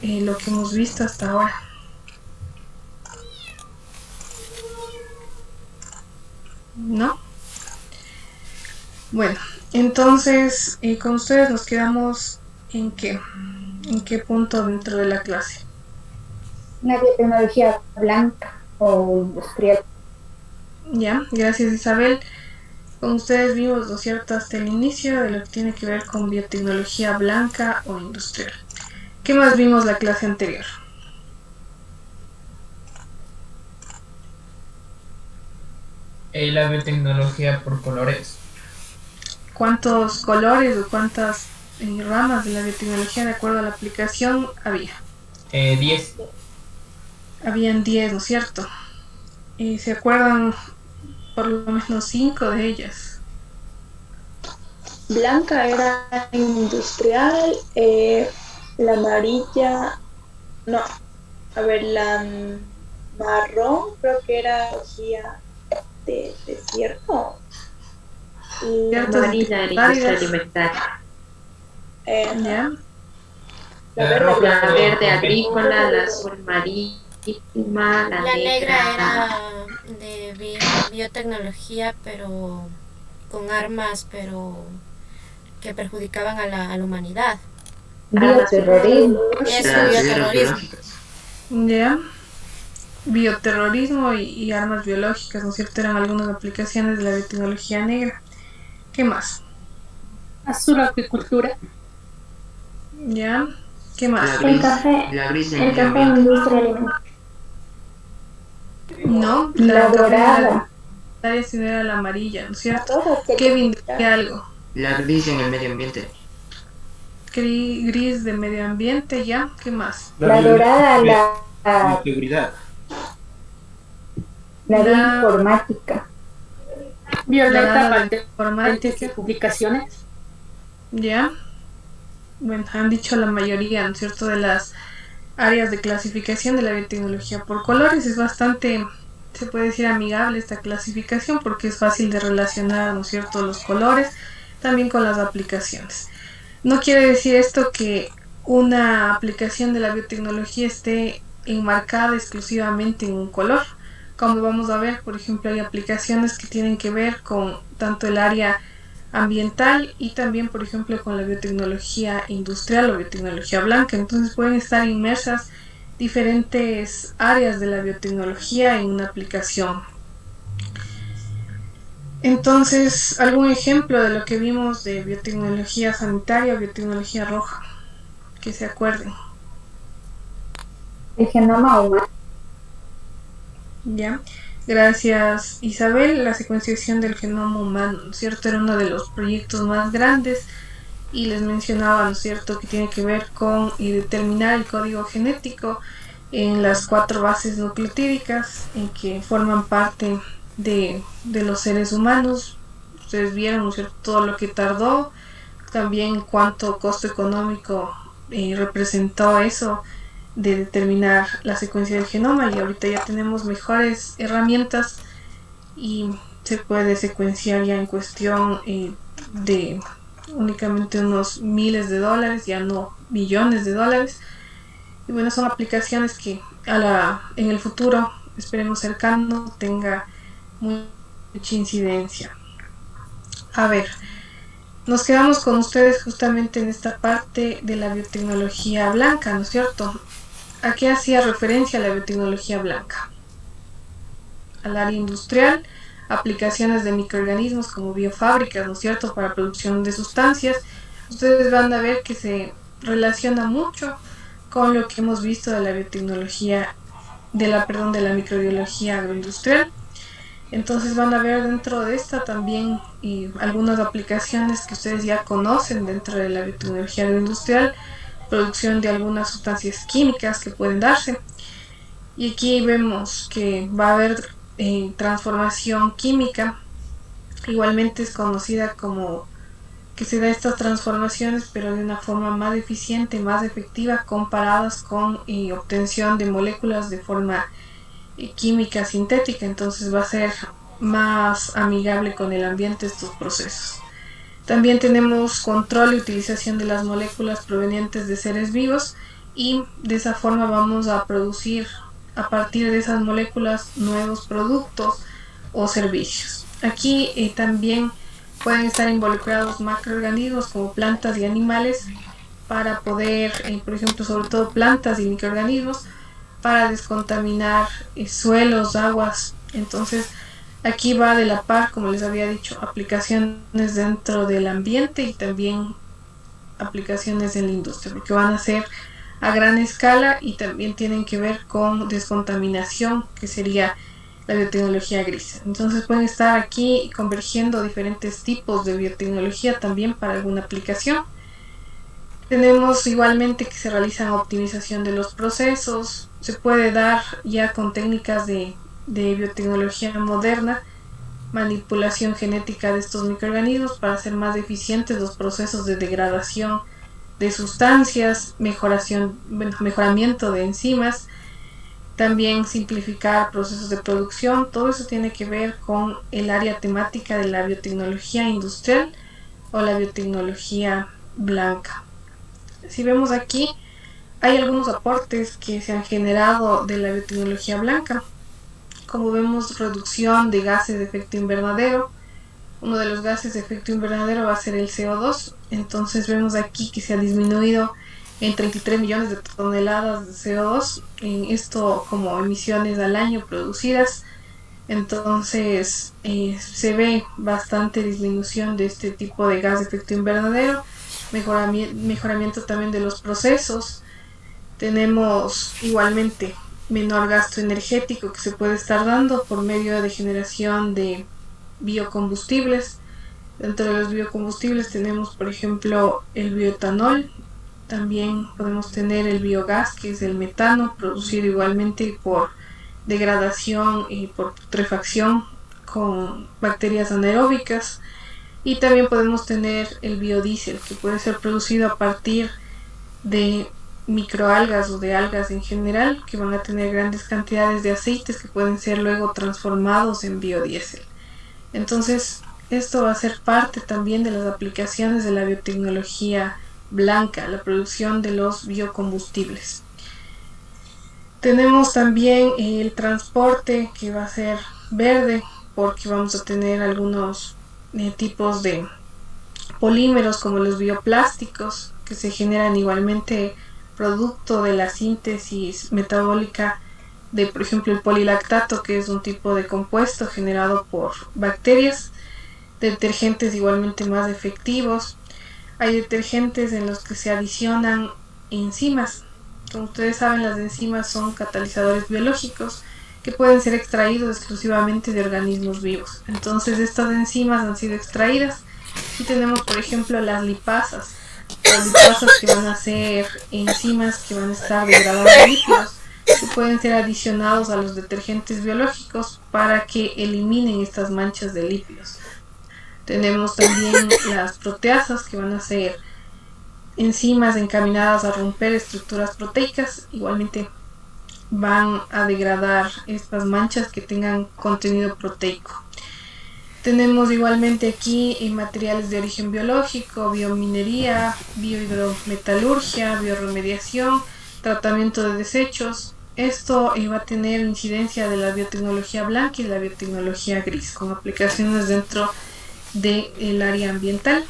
lo que hemos visto hasta ahora. ¿No? Bueno, entonces con ustedes nos quedamos en qué punto dentro de la clase. La biotecnología blanca o industrial. Ya, gracias Isabel. Con ustedes vimos, ¿no es cierto?, hasta el inicio de lo que tiene que ver con biotecnología blanca o industrial. ¿Qué más vimos la clase anterior? La biotecnología por colores. ¿Cuántos colores o cuántas ramas de la biotecnología de acuerdo a la aplicación había? 10. Habían 10, ¿no es cierto? Y se acuerdan por lo menos 5 de ellas. Blanca era industrial, la amarilla, no, a ver, la marrón creo que era tecnología de desierto. Y la Ciertas Amarilla era industria áridas, alimentaria. ¿ya? La La verde roja La agrícola. verde agrícola, la azul marítima, la La negra negra. era de biotecnología, pero con armas, pero que perjudicaban a la humanidad. Bioterrorismo. Eso, Las guerras bioterrorismo. biológicas. ¿Ya? Bioterrorismo y armas biológicas, ¿no es cierto? Eran algunas aplicaciones de la biotecnología negra. ¿Qué más? Azul acuicultura. ¿Ya? ¿Qué La más? El gris, café, la gris del el medio café ambiente. industria alimentaria. No, La café no era dorada. la sino era la amarilla, ¿no es cierto? Roja, Kevin, decía algo. La gris en el medio ambiente. Gris de medio ambiente, ¿ya? ¿Qué más? La dorada, la Seguridad. bioinformática. Violeta, Dorada de patentes y informática, publicaciones. ¿ya? Bueno, han dicho la mayoría, ¿no es cierto?, de las áreas de clasificación de la biotecnología por colores. Es bastante, se puede decir, amigable esta clasificación porque es fácil de relacionar, ¿no es cierto?, los colores también con las aplicaciones. No quiere decir esto que una aplicación de la biotecnología esté enmarcada exclusivamente en un color. Como vamos a ver, por ejemplo, hay aplicaciones que tienen que ver con tanto el área ambiental y también, por ejemplo, con la biotecnología industrial o biotecnología blanca. Entonces pueden estar inmersas diferentes áreas de la biotecnología en una aplicación. Entonces, algún ejemplo de lo que vimos de biotecnología sanitaria o biotecnología roja, que se acuerden. El genoma humano. ¿Ya? Gracias Isabel, la secuenciación del genoma humano, ¿no es cierto? Era uno de los proyectos más grandes y les mencionaba, ¿no es cierto?, que tiene que ver con determinar el código genético en las 4 bases nucleotídicas en que forman parte de los seres humanos. Ustedes vieron, ¿no es cierto?, todo lo que tardó, también cuánto costo económico representó eso de determinar la secuencia del genoma, y ahorita ya tenemos mejores herramientas y se puede secuenciar ya en cuestión de únicamente unos miles de dólares, ya no millones de dólares. Y bueno, son aplicaciones que en el futuro, esperemos cercano, tenga mucha incidencia. A ver, nos quedamos con ustedes justamente en esta parte de la biotecnología blanca, ¿no es cierto? ¿A qué hacía referencia la biotecnología blanca? Al área industrial, aplicaciones de microorganismos como biofábricas, ¿no es cierto?, para producción de sustancias. Ustedes van a ver que se relaciona mucho con lo que hemos visto de la biotecnología, de la microbiología agroindustrial. Entonces van a ver dentro de esta también algunas aplicaciones que ustedes ya conocen dentro de la biotecnología agroindustrial, producción de algunas sustancias químicas que pueden darse. Y aquí vemos que va a haber transformación química, igualmente es conocida como que se da estas transformaciones pero de una forma más eficiente, más efectiva comparadas con obtención de moléculas de forma química sintética. Entonces va a ser más amigable con el ambiente estos procesos. También tenemos control y utilización de las moléculas provenientes de seres vivos y de esa forma vamos a producir a partir de esas moléculas nuevos productos o servicios. Aquí también pueden estar involucrados macroorganismos como plantas y animales para poder, por ejemplo, sobre todo plantas y microorganismos, para descontaminar suelos, aguas. Entonces, aquí va de la par, como les había dicho, aplicaciones dentro del ambiente y también aplicaciones en la industria, porque van a ser a gran escala y también tienen que ver con descontaminación, que sería la biotecnología gris. Entonces pueden estar aquí convergiendo diferentes tipos de biotecnología también para alguna aplicación. Tenemos igualmente que se realizan optimización de los procesos, se puede dar ya con técnicas de biotecnología moderna, manipulación genética de estos microorganismos para hacer más eficientes los procesos de degradación de sustancias, mejoramiento de enzimas, también simplificar procesos de producción. Todo eso tiene que ver con el área temática de la biotecnología industrial o la biotecnología blanca. Si vemos aquí, hay algunos aportes que se han generado de la biotecnología blanca. Como vemos, reducción de gases de efecto invernadero. Uno de los gases de efecto invernadero va a ser el CO2. Entonces vemos aquí que se ha disminuido en 33 millones de toneladas de CO2, en esto como emisiones al año producidas. Entonces se ve bastante disminución de este tipo de gas de efecto invernadero, mejoramiento también de los procesos. Tenemos igualmente menor gasto energético que se puede estar dando por medio de generación de biocombustibles. Dentro de los biocombustibles tenemos, por ejemplo, el bioetanol. También podemos tener el biogás, que es el metano, producido igualmente por degradación y por putrefacción con bacterias anaeróbicas. Y también podemos tener el biodiesel, que puede ser producido a partir de microalgas o de algas en general, que van a tener grandes cantidades de aceites que pueden ser luego transformados en biodiesel. Entonces, esto va a ser parte también de las aplicaciones de la biotecnología blanca, la producción de los biocombustibles. Tenemos también el transporte, que va a ser verde, porque vamos a tener algunos tipos de polímeros como los bioplásticos, que se generan igualmente producto de la síntesis metabólica de, por ejemplo, el polilactato, que es un tipo de compuesto generado por bacterias. Detergentes igualmente más efectivos. Hay detergentes en los que se adicionan enzimas. Como ustedes saben, las enzimas son catalizadores biológicos que pueden ser extraídos exclusivamente de organismos vivos. Entonces estas enzimas han sido extraídas y tenemos, por ejemplo, las lipasas. Las lipasas que van a ser enzimas que van a estar degradando lípidos, que pueden ser adicionados a los detergentes biológicos para que eliminen estas manchas de lípidos. Tenemos también las proteasas, que van a ser enzimas encaminadas a romper estructuras proteicas. Igualmente van a degradar estas manchas que tengan contenido proteico. Tenemos igualmente aquí materiales de origen biológico, biominería, biohidrometalurgia, bioremediación, tratamiento de desechos. Esto va a tener incidencia de la biotecnología blanca y de la biotecnología gris, con aplicaciones dentro del área ambiental.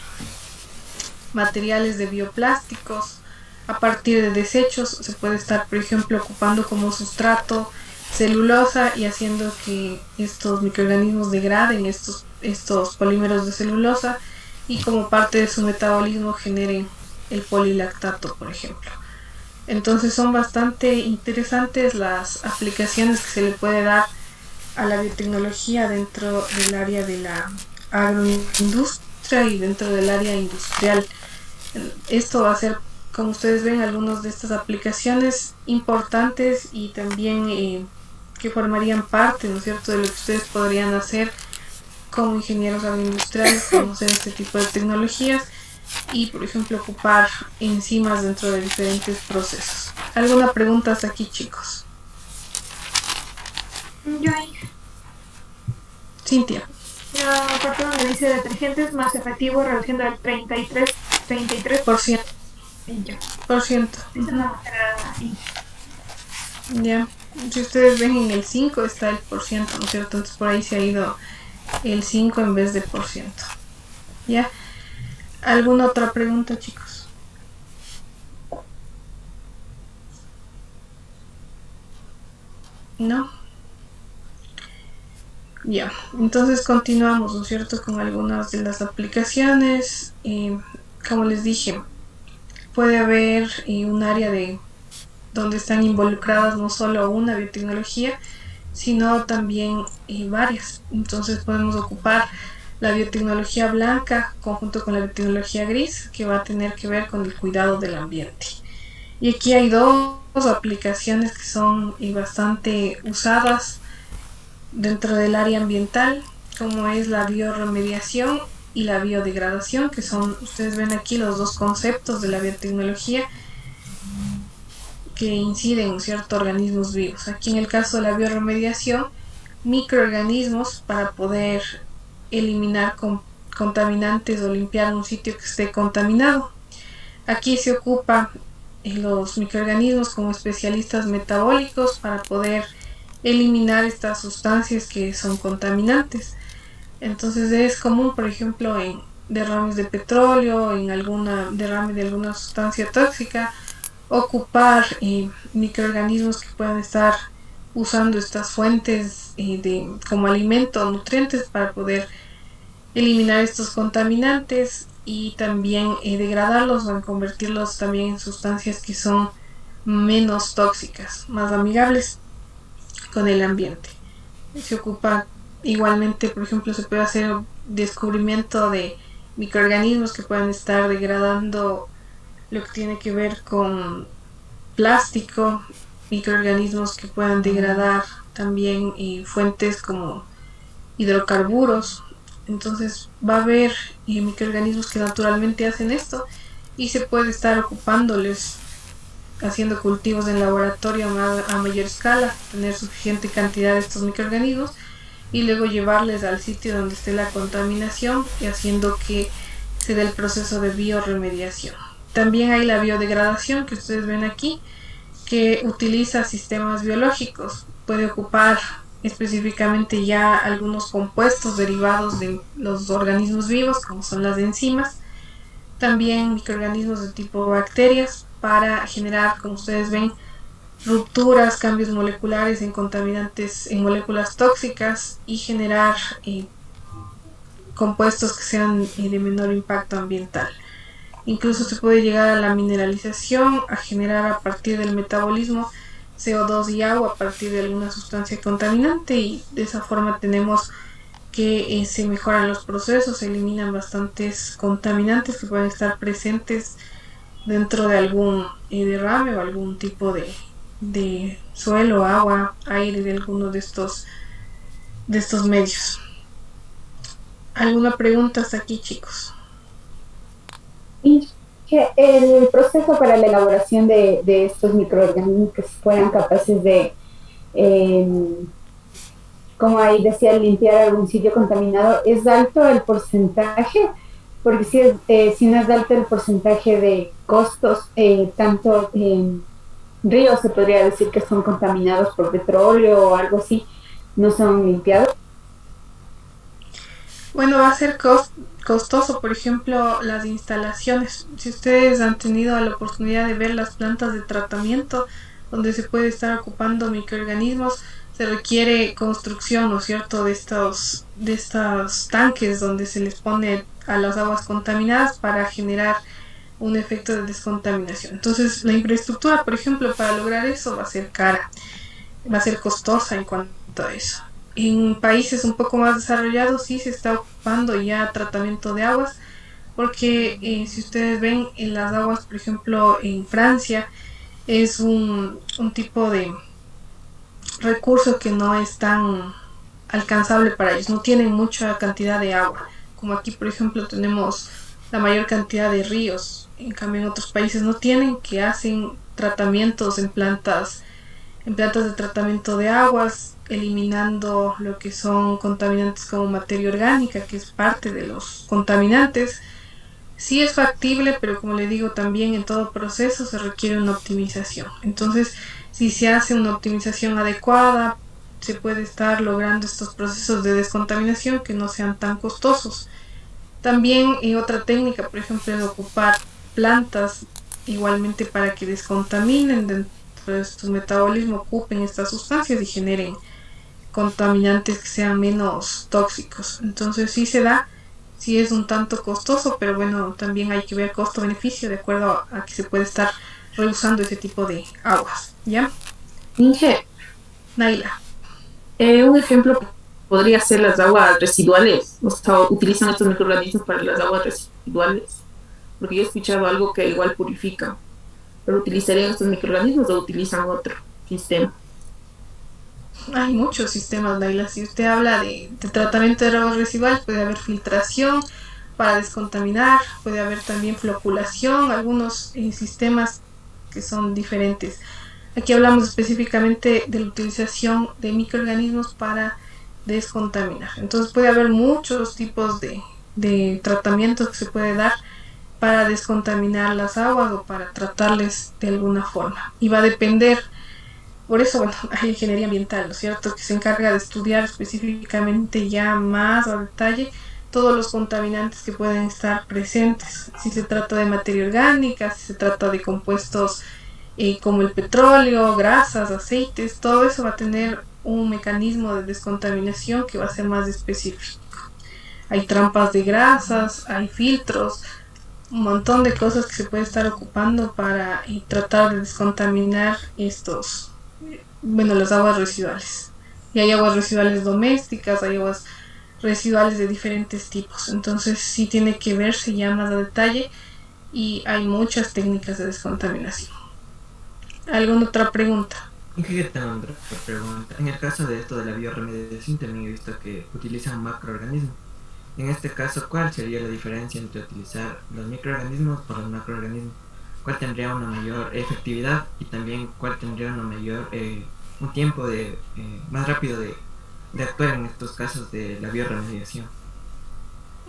Materiales de bioplásticos a partir de desechos, se puede estar, por ejemplo, ocupando como sustrato celulosa y haciendo que estos microorganismos degraden estos polímeros de celulosa y como parte de su metabolismo generen el polilactato, por ejemplo. Entonces son bastante interesantes las aplicaciones que se le puede dar a la biotecnología dentro del área de la agroindustria y dentro del área industrial. Esto va a ser, como ustedes ven, algunas de estas aplicaciones importantes y también que formarían parte, ¿no es cierto?, de lo que ustedes podrían hacer como ingenieros agroindustriales, conocer este tipo de tecnologías y, por ejemplo, ocupar enzimas dentro de diferentes procesos. ¿Alguna pregunta hasta aquí, chicos? Yo ahí. Cintia. La parte donde dice detergentes más efectivos reduciendo el 33%. Por ciento. Ya. Si ustedes ven en el 5 está el por ciento, ¿no es cierto? Entonces por ahí se ha ido el 5 en vez de por ciento. ¿Ya? ¿Alguna otra pregunta, chicos? ¿No? Ya, entonces continuamos, ¿no es cierto?, con algunas de las aplicaciones. Como les dije, puede haber un área de donde están involucradas no solo una biotecnología, sino también varias. Entonces podemos ocupar la biotecnología blanca conjunto con la biotecnología gris, que va a tener que ver con el cuidado del ambiente. Y aquí hay dos aplicaciones que son bastante usadas dentro del área ambiental, como es la bioremediación y la biodegradación, que son, ustedes ven aquí los dos conceptos de la biotecnología que inciden en ciertos organismos vivos. Aquí en el caso de la bioremediación, microorganismos para poder eliminar contaminantes o limpiar un sitio que esté contaminado. Aquí se ocupa los microorganismos como especialistas metabólicos para poder eliminar estas sustancias que son contaminantes. Entonces es común, por ejemplo, en derrames de petróleo, en alguna derrame de alguna sustancia tóxica, ocupar microorganismos que puedan estar usando estas fuentes como alimento o nutrientes para poder eliminar estos contaminantes y también degradarlos o convertirlos también en sustancias que son menos tóxicas, más amigables con el ambiente. Se ocupa igualmente, por ejemplo, se puede hacer descubrimiento de microorganismos que puedan estar degradando lo que tiene que ver con plástico, microorganismos que puedan degradar también fuentes como hidrocarburos. Entonces va a haber microorganismos que naturalmente hacen esto y se puede estar ocupándoles haciendo cultivos en laboratorio a mayor escala, tener suficiente cantidad de estos microorganismos y luego llevarles al sitio donde esté la contaminación y haciendo que se dé el proceso de bioremediación. También hay la biodegradación que ustedes ven aquí, que utiliza sistemas biológicos, puede ocupar específicamente ya algunos compuestos derivados de los organismos vivos, como son las enzimas, también microorganismos de tipo bacterias, para generar, como ustedes ven, rupturas, cambios moleculares en contaminantes, en moléculas tóxicas y generar compuestos que sean de menor impacto ambiental. Incluso se puede llegar a la mineralización, a generar a partir del metabolismo CO2 y agua a partir de alguna sustancia contaminante, y de esa forma tenemos que se mejoran los procesos, se eliminan bastantes contaminantes que pueden estar presentes dentro de algún derrame o algún tipo de suelo, agua, aire de alguno de estos medios. ¿Alguna pregunta hasta aquí, chicos? Y que el proceso para la elaboración de estos microorganismos que fueran capaces de, como ahí decía, limpiar algún sitio contaminado, ¿es alto el porcentaje? Porque si no es alto el porcentaje de costos, tanto ríos se podría decir que son contaminados por petróleo o algo así, no son limpiados. Bueno, va a ser costoso, por ejemplo, las instalaciones. Si ustedes han tenido la oportunidad de ver las plantas de tratamiento donde se puede estar ocupando microorganismos, se requiere construcción, ¿no es cierto?, de estos tanques donde se les pone a las aguas contaminadas para generar un efecto de descontaminación. Entonces, la infraestructura, por ejemplo, para lograr eso va a ser cara, va a ser costosa en cuanto a eso. En países un poco más desarrollados sí se está ocupando ya tratamiento de aguas, porque si ustedes ven en las aguas, por ejemplo, en Francia, es un tipo de recurso que no es tan alcanzable para ellos, no tienen mucha cantidad de agua, como aquí, por ejemplo, tenemos la mayor cantidad de ríos. En cambio, en otros países no tienen, que hacen tratamientos en plantas de tratamiento de aguas, eliminando lo que son contaminantes como materia orgánica, que es parte de los contaminantes. Sí es factible, pero como le digo, también en todo proceso se requiere una optimización. Entonces, si se hace una optimización adecuada, se puede estar logrando estos procesos de descontaminación que no sean tan costosos. También otra técnica, por ejemplo, es ocupar plantas igualmente para que descontaminen dentro de su metabolismo, ocupen estas sustancias y generen contaminantes que sean menos tóxicos. Entonces sí se da, sí es un tanto costoso, pero bueno, también hay que ver costo-beneficio de acuerdo a que se puede estar reusando ese tipo de aguas, ¿ya? Inge, Naila. un ejemplo podría ser las aguas residuales. O sea, utilizan estos microorganismos para las aguas residuales. Porque yo he escuchado algo que igual purifica. ¿Pero utilizarían estos microorganismos o utilizan otro sistema? Hay muchos sistemas, Naila. Si usted habla de tratamiento de aguas residuales, puede haber filtración para descontaminar, puede haber también floculación, algunos sistemas que son diferentes. Aquí hablamos específicamente de la utilización de microorganismos para descontaminar. Entonces puede haber muchos tipos de tratamientos que se puede dar para descontaminar las aguas o para tratarles de alguna forma. Y va a depender, por eso bueno, hay ingeniería ambiental, ¿no es cierto?, que se encarga de estudiar específicamente ya más a detalle todos los contaminantes que pueden estar presentes. Si se trata de materia orgánica, si se trata de compuestos como el petróleo, grasas, aceites, todo eso va a tener un mecanismo de descontaminación que va a ser más específico. Hay trampas de grasas, hay filtros, un montón de cosas que se puede estar ocupando para tratar de descontaminar las aguas residuales. Y hay aguas residuales domésticas, hay aguas residuales de diferentes tipos. Entonces sí tiene que verse ya más a detalle y hay muchas técnicas de descontaminación. ¿Alguna otra pregunta? ¿Qué tengo otra pregunta? En el caso de esto de la bioremediación también he visto que utilizan macroorganismos. En este caso, ¿cuál sería la diferencia entre utilizar los microorganismos o los macroorganismos? ¿Cuál tendría una mayor efectividad y también cuál tendría una mayor un tiempo más rápido de actuar en estos casos de la bioremediación?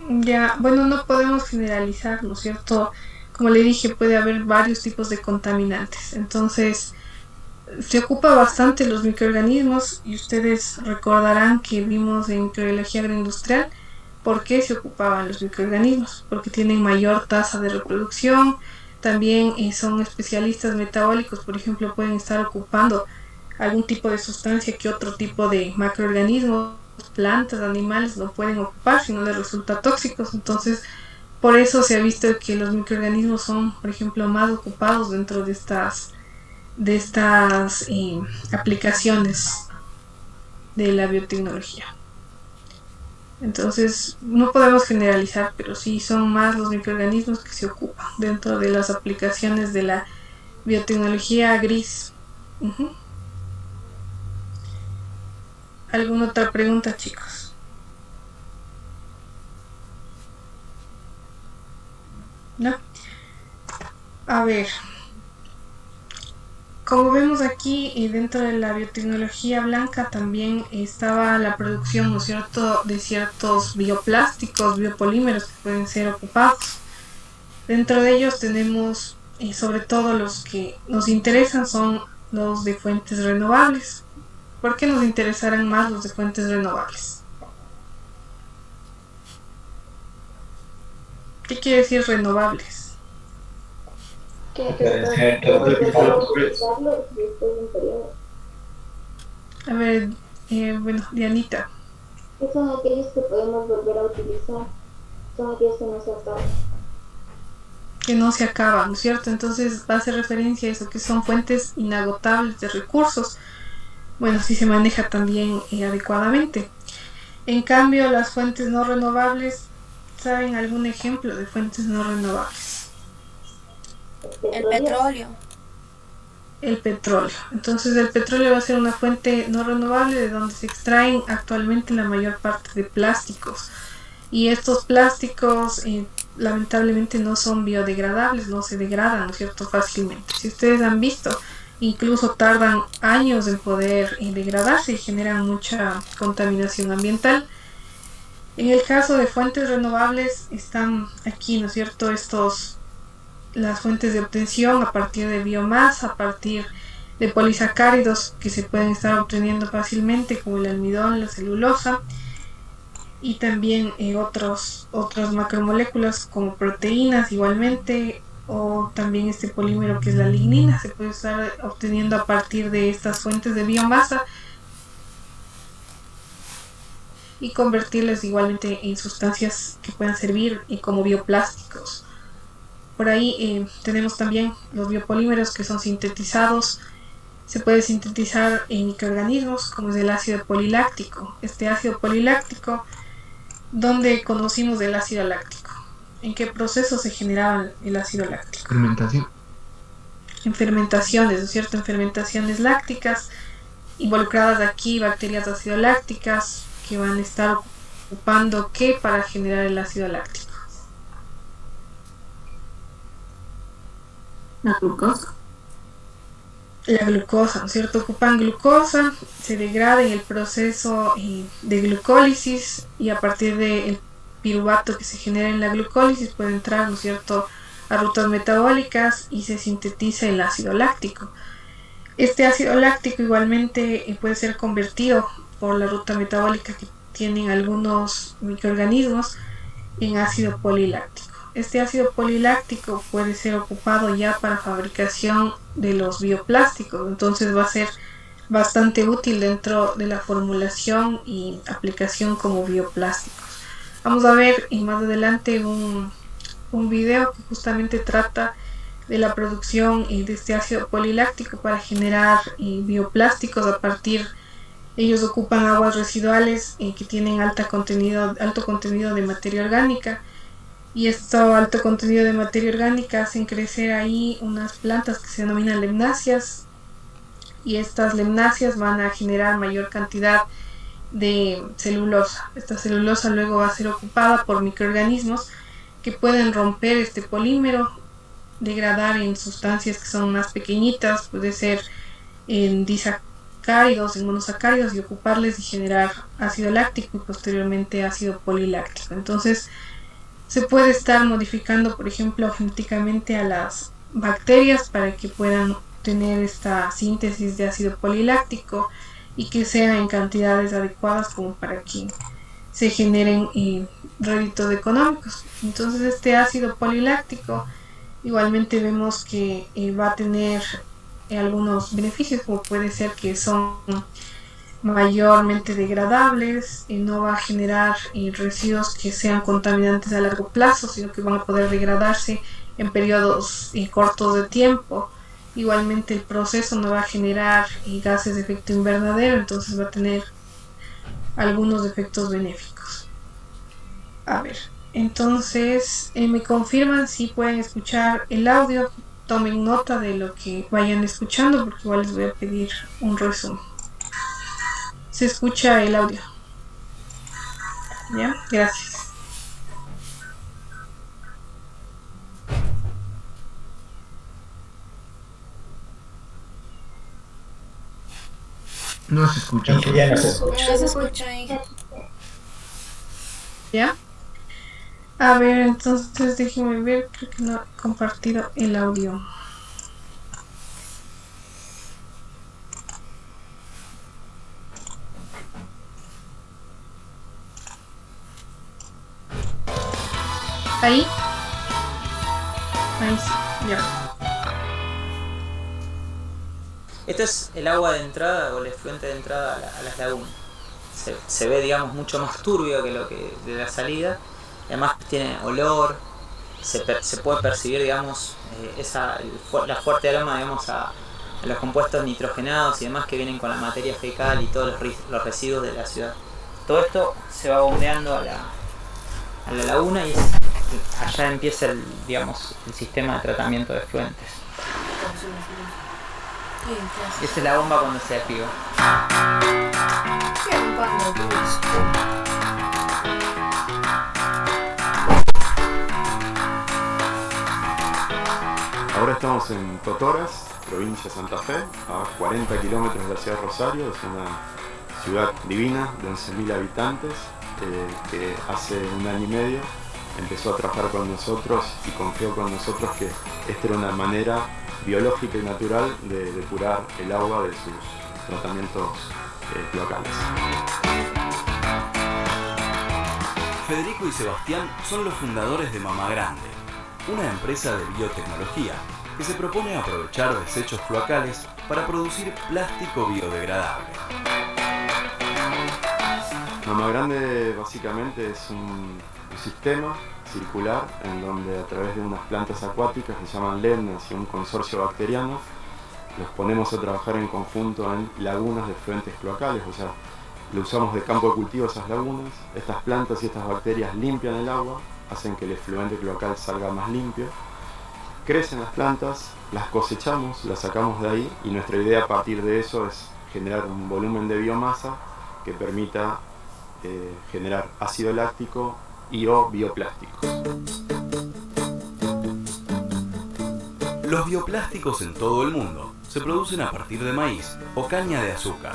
Ya, bueno, no podemos generalizar, ¿no es cierto? Como le dije, puede haber varios tipos de contaminantes. Entonces, se ocupa bastante los microorganismos y ustedes recordarán que vimos en microbiología agroindustrial por qué se ocupaban los microorganismos, porque tienen mayor tasa de reproducción, también son especialistas metabólicos, por ejemplo, pueden estar ocupando algún tipo de sustancia que otro tipo de macroorganismos, plantas, animales no pueden ocupar si no les resulta tóxicos. Entonces, por eso se ha visto que los microorganismos son, por ejemplo, más ocupados dentro de estas aplicaciones de la biotecnología. Entonces, no podemos generalizar, pero sí son más los microorganismos que se ocupan dentro de las aplicaciones de la biotecnología gris. ¿Alguna otra pregunta, chicos? ¿No? A ver. Como vemos aquí, dentro de la biotecnología blanca también estaba la producción, ¿no es cierto?, de ciertos bioplásticos, biopolímeros que pueden ser ocupados. Dentro de ellos tenemos, sobre todo los que nos interesan son los de fuentes renovables. ¿Por qué nos interesarán más los de fuentes renovables? ¿Qué quiere decir renovables? A ver, bueno, Dianita. Son aquellos que podemos volver a utilizar, son aquellos que no se acaban. Que no se acaban, ¿no es cierto? Entonces va a hacer referencia a eso, que son fuentes inagotables de recursos. Bueno, si se maneja también adecuadamente. En cambio, las fuentes no renovables, ¿saben algún ejemplo de fuentes no renovables? El petróleo. El petróleo. Entonces el petróleo va a ser una fuente no renovable de donde se extraen actualmente la mayor parte de plásticos. Y estos plásticos lamentablemente no son biodegradables, no se degradan, ¿no es cierto?, fácilmente. Si ustedes han visto, incluso tardan años en poder degradarse y generan mucha contaminación ambiental. En el caso de fuentes renovables están aquí, ¿no es cierto?, las fuentes de obtención a partir de biomasa, a partir de polisacáridos que se pueden estar obteniendo fácilmente, como el almidón, la celulosa, y también otras macromoléculas como proteínas igualmente, o también este polímero que es la lignina, se puede estar obteniendo a partir de estas fuentes de biomasa y convertirlas igualmente en sustancias que puedan servir como bioplásticos. Por ahí tenemos también los biopolímeros que son sintetizados. Se puede sintetizar en microorganismos como es el ácido poliláctico. Este ácido poliláctico, ¿dónde conocimos del ácido láctico? ¿En qué proceso se generaba el ácido láctico? Fermentación. En fermentaciones, ¿no es cierto? En fermentaciones lácticas, involucradas aquí bacterias acidolácticas que van a estar ocupando ¿qué? Para generar el ácido láctico. La glucosa. La glucosa, ¿no es cierto? Ocupan glucosa, se degrada en el proceso de glucólisis y a partir del piruvato que se genera en la glucólisis puede entrar, ¿no es cierto?, a rutas metabólicas y se sintetiza el ácido láctico. Este ácido láctico igualmente puede ser convertido por la ruta metabólica que tienen algunos microorganismos en ácido poliláctico. Este ácido poliláctico puede ser ocupado ya para fabricación de los bioplásticos, entonces va a ser bastante útil dentro de la formulación y aplicación como bioplásticos. Vamos a ver más adelante un video que justamente trata de la producción de este ácido poliláctico para generar bioplásticos a partir. Ellos ocupan aguas residuales que tienen alto contenido de materia orgánica, y este alto contenido de materia orgánica hacen crecer ahí unas plantas que se denominan lemnáceas, y estas lemnáceas van a generar mayor cantidad de celulosa. Esta celulosa luego va a ser ocupada por microorganismos que pueden romper este polímero, degradar en sustancias que son más pequeñitas, puede ser en disacáridos, en monosacáridos, y ocuparles y generar ácido láctico y posteriormente ácido poliláctico. Entonces se puede estar modificando, por ejemplo, genéticamente a las bacterias para que puedan tener esta síntesis de ácido poliláctico y que sea en cantidades adecuadas como para que se generen réditos económicos. Entonces este ácido poliláctico igualmente vemos que va a tener algunos beneficios, como puede ser que son mayormente degradables, no va a generar residuos que sean contaminantes a largo plazo, sino que van a poder degradarse en periodos cortos de tiempo. Igualmente el proceso no va a generar gases de efecto invernadero, entonces va a tener algunos efectos benéficos. A ver, entonces me confirman si pueden escuchar el audio. Tomen nota de lo que vayan escuchando porque igual les voy a pedir un resumen. Se escucha el audio. ¿Ya? Gracias. No se escucha. Ya no se escucha. No se escucha ahí. ¿Ya? A ver, entonces déjenme ver, creo que no he compartido el audio. Ahí. Ahí sí, ya. Esto es el agua de entrada o el efluente de entrada a las lagunas. Se ve, digamos, mucho más turbio que lo que de la salida. Además tiene olor, se puede percibir, digamos, la fuerte aroma, digamos, a los compuestos nitrogenados y demás que vienen con la materia fecal y todos los residuos de la ciudad. Todo esto se va bombeando a la laguna y allá empieza el sistema de tratamiento de efluentes. Esa es la bomba cuando se activa. Ahora estamos en Totoras, provincia de Santa Fe, a 40 kilómetros de la ciudad de Rosario. Es una ciudad divina de 11.000 habitantes, que hace un año y medio empezó a trabajar con nosotros y confió con nosotros que esta era una manera biológica y natural de depurar el agua de sus tratamientos locales. Federico y Sebastián son los fundadores de Mama Grande, una empresa de biotecnología que se propone aprovechar desechos cloacales para producir plástico biodegradable. Mama Grande básicamente es un sistema circular en donde a través de unas plantas acuáticas que se llaman lemnas y un consorcio bacteriano los ponemos a trabajar en conjunto en lagunas de efluentes cloacales, o sea, lo usamos de campo de cultivo esas lagunas. Estas plantas y estas bacterias limpian el agua, hacen que el efluente cloacal salga más limpio. Crecen las plantas, las cosechamos, las sacamos de ahí y nuestra idea a partir de eso es generar un volumen de biomasa que permita generar ácido láctico y o bioplásticos. Los bioplásticos en todo el mundo se producen a partir de maíz o caña de azúcar.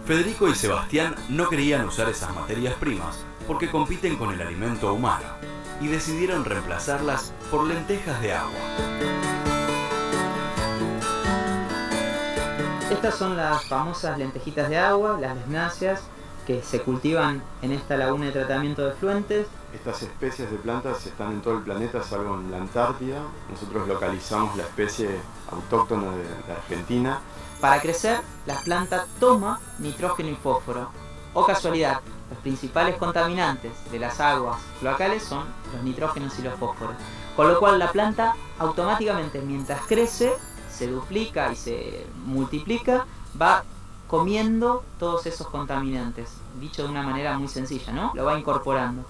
Federico y Sebastián no querían usar esas materias primas porque compiten con el alimento humano y decidieron reemplazarlas por lentejas de agua. Estas son las famosas lentejitas de agua, las lemnáceas, que se cultivan en esta laguna de tratamiento de efluentes. Estas especies de plantas están en todo el planeta, salvo en la Antártida. Nosotros localizamos la especie autóctona de Argentina. Para crecer, la planta toma nitrógeno y fósforo. O casualidad, los principales contaminantes de las aguas cloacales son los nitrógenos y los fósforos. Con lo cual la planta automáticamente, mientras crece, se duplica y se multiplica, va comiendo todos esos contaminantes. Dicho de una manera muy sencilla, ¿no? Lo va incorporando.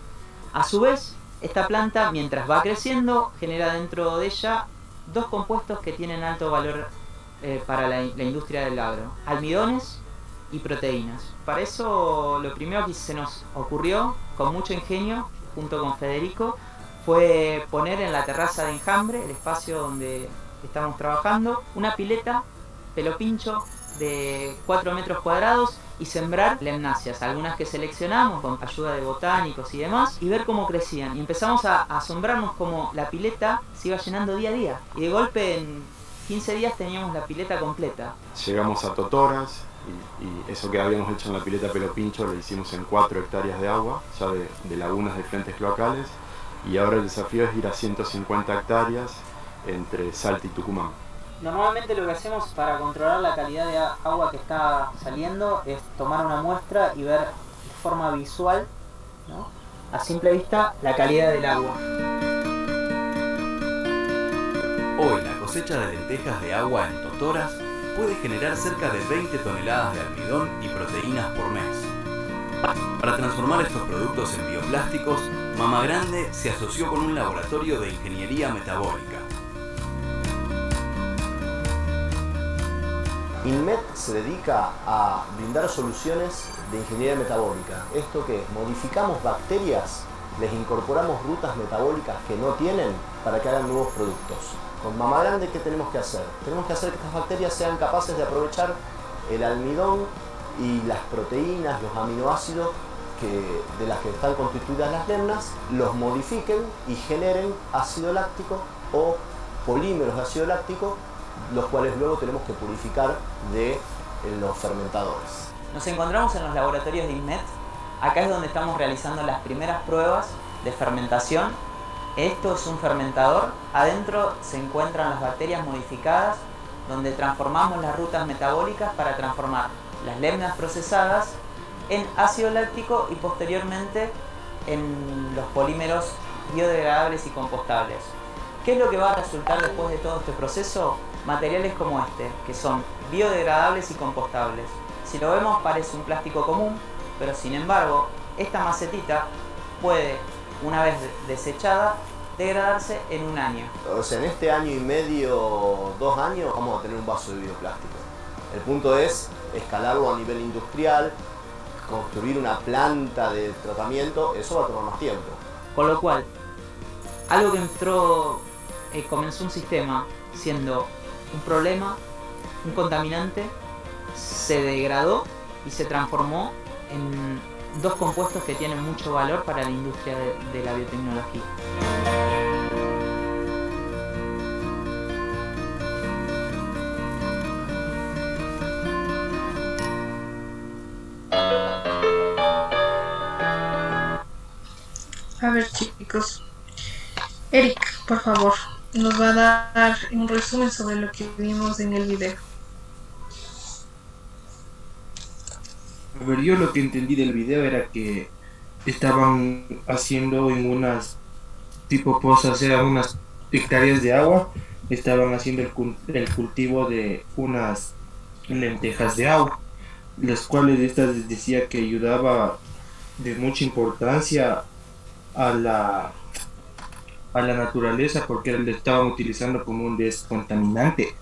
A su vez, esta planta, mientras va creciendo, genera dentro de ella dos compuestos que tienen alto valor para la industria del agro: almidones y proteínas. Para eso, lo primero que se nos ocurrió, con mucho ingenio, junto con Federico, fue poner en la terraza de Enjambre, el espacio donde estamos trabajando, una pileta pelo pincho de 4 metros cuadrados y sembrar lemnáceas, algunas que seleccionamos con ayuda de botánicos y demás, y ver cómo crecían. Y empezamos a asombrarnos cómo la pileta se iba llenando día a día. Y de golpe en 15 días teníamos la pileta completa. Llegamos a Totoras y eso que habíamos hecho en la pileta pelo pincho lo hicimos en 4 hectáreas de agua, ya de lagunas de efluentes cloacales, y ahora el desafío es ir a 150 hectáreas entre Salta y Tucumán. Normalmente lo que hacemos para controlar la calidad de agua que está saliendo es tomar una muestra y ver de forma visual, ¿no?, a simple vista, la calidad del agua. Hoy la cosecha de lentejas de agua en Totoras puede generar cerca de 20 toneladas de almidón y proteínas por mes. Para transformar estos productos en bioplásticos, Mama Grande se asoció con un laboratorio de ingeniería metabólica. INMET se dedica a brindar soluciones de ingeniería metabólica. ¿Esto qué? Modificamos bacterias, les incorporamos rutas metabólicas que no tienen para que hagan nuevos productos. Con Mama Grande, ¿qué tenemos que hacer? Tenemos que hacer que estas bacterias sean capaces de aprovechar el almidón y las proteínas, los aminoácidos de las que están constituidas las lemnas, los modifiquen y generen ácido láctico o polímeros de ácido láctico, los cuales luego tenemos que purificar de los fermentadores. Nos encontramos en los laboratorios de INMET. Acá es donde estamos realizando las primeras pruebas de fermentación. Esto es un fermentador. Adentro se encuentran las bacterias modificadas, donde transformamos las rutas metabólicas para transformar las lemnas procesadas en ácido láctico y posteriormente en los polímeros biodegradables y compostables. ¿Qué es lo que va a resultar después de todo este proceso? Materiales como este, que son biodegradables y compostables. Si lo vemos parece un plástico común, pero sin embargo, esta macetita puede, una vez desechada, degradarse en un año. O sea, en este año y medio, 2 años, vamos a tener un vaso de bioplástico. El punto es escalarlo a nivel industrial, construir una planta de tratamiento, eso va a tomar más tiempo. Con lo cual, algo que comenzó un sistema siendo un problema, un contaminante, se degradó y se transformó en dos compuestos que tienen mucho valor para la industria de la biotecnología. A ver, chicos. Eric, por favor, nos va a dar un resumen sobre lo que vimos en el video. A ver, yo lo que entendí del video era que estaban haciendo en unas tipo pozas, eran unas hectáreas de agua, estaban haciendo el cultivo de unas lentejas de agua, las cuales estas les decía que ayudaba de mucha importancia a la naturaleza porque le estaban utilizando como un descontaminante.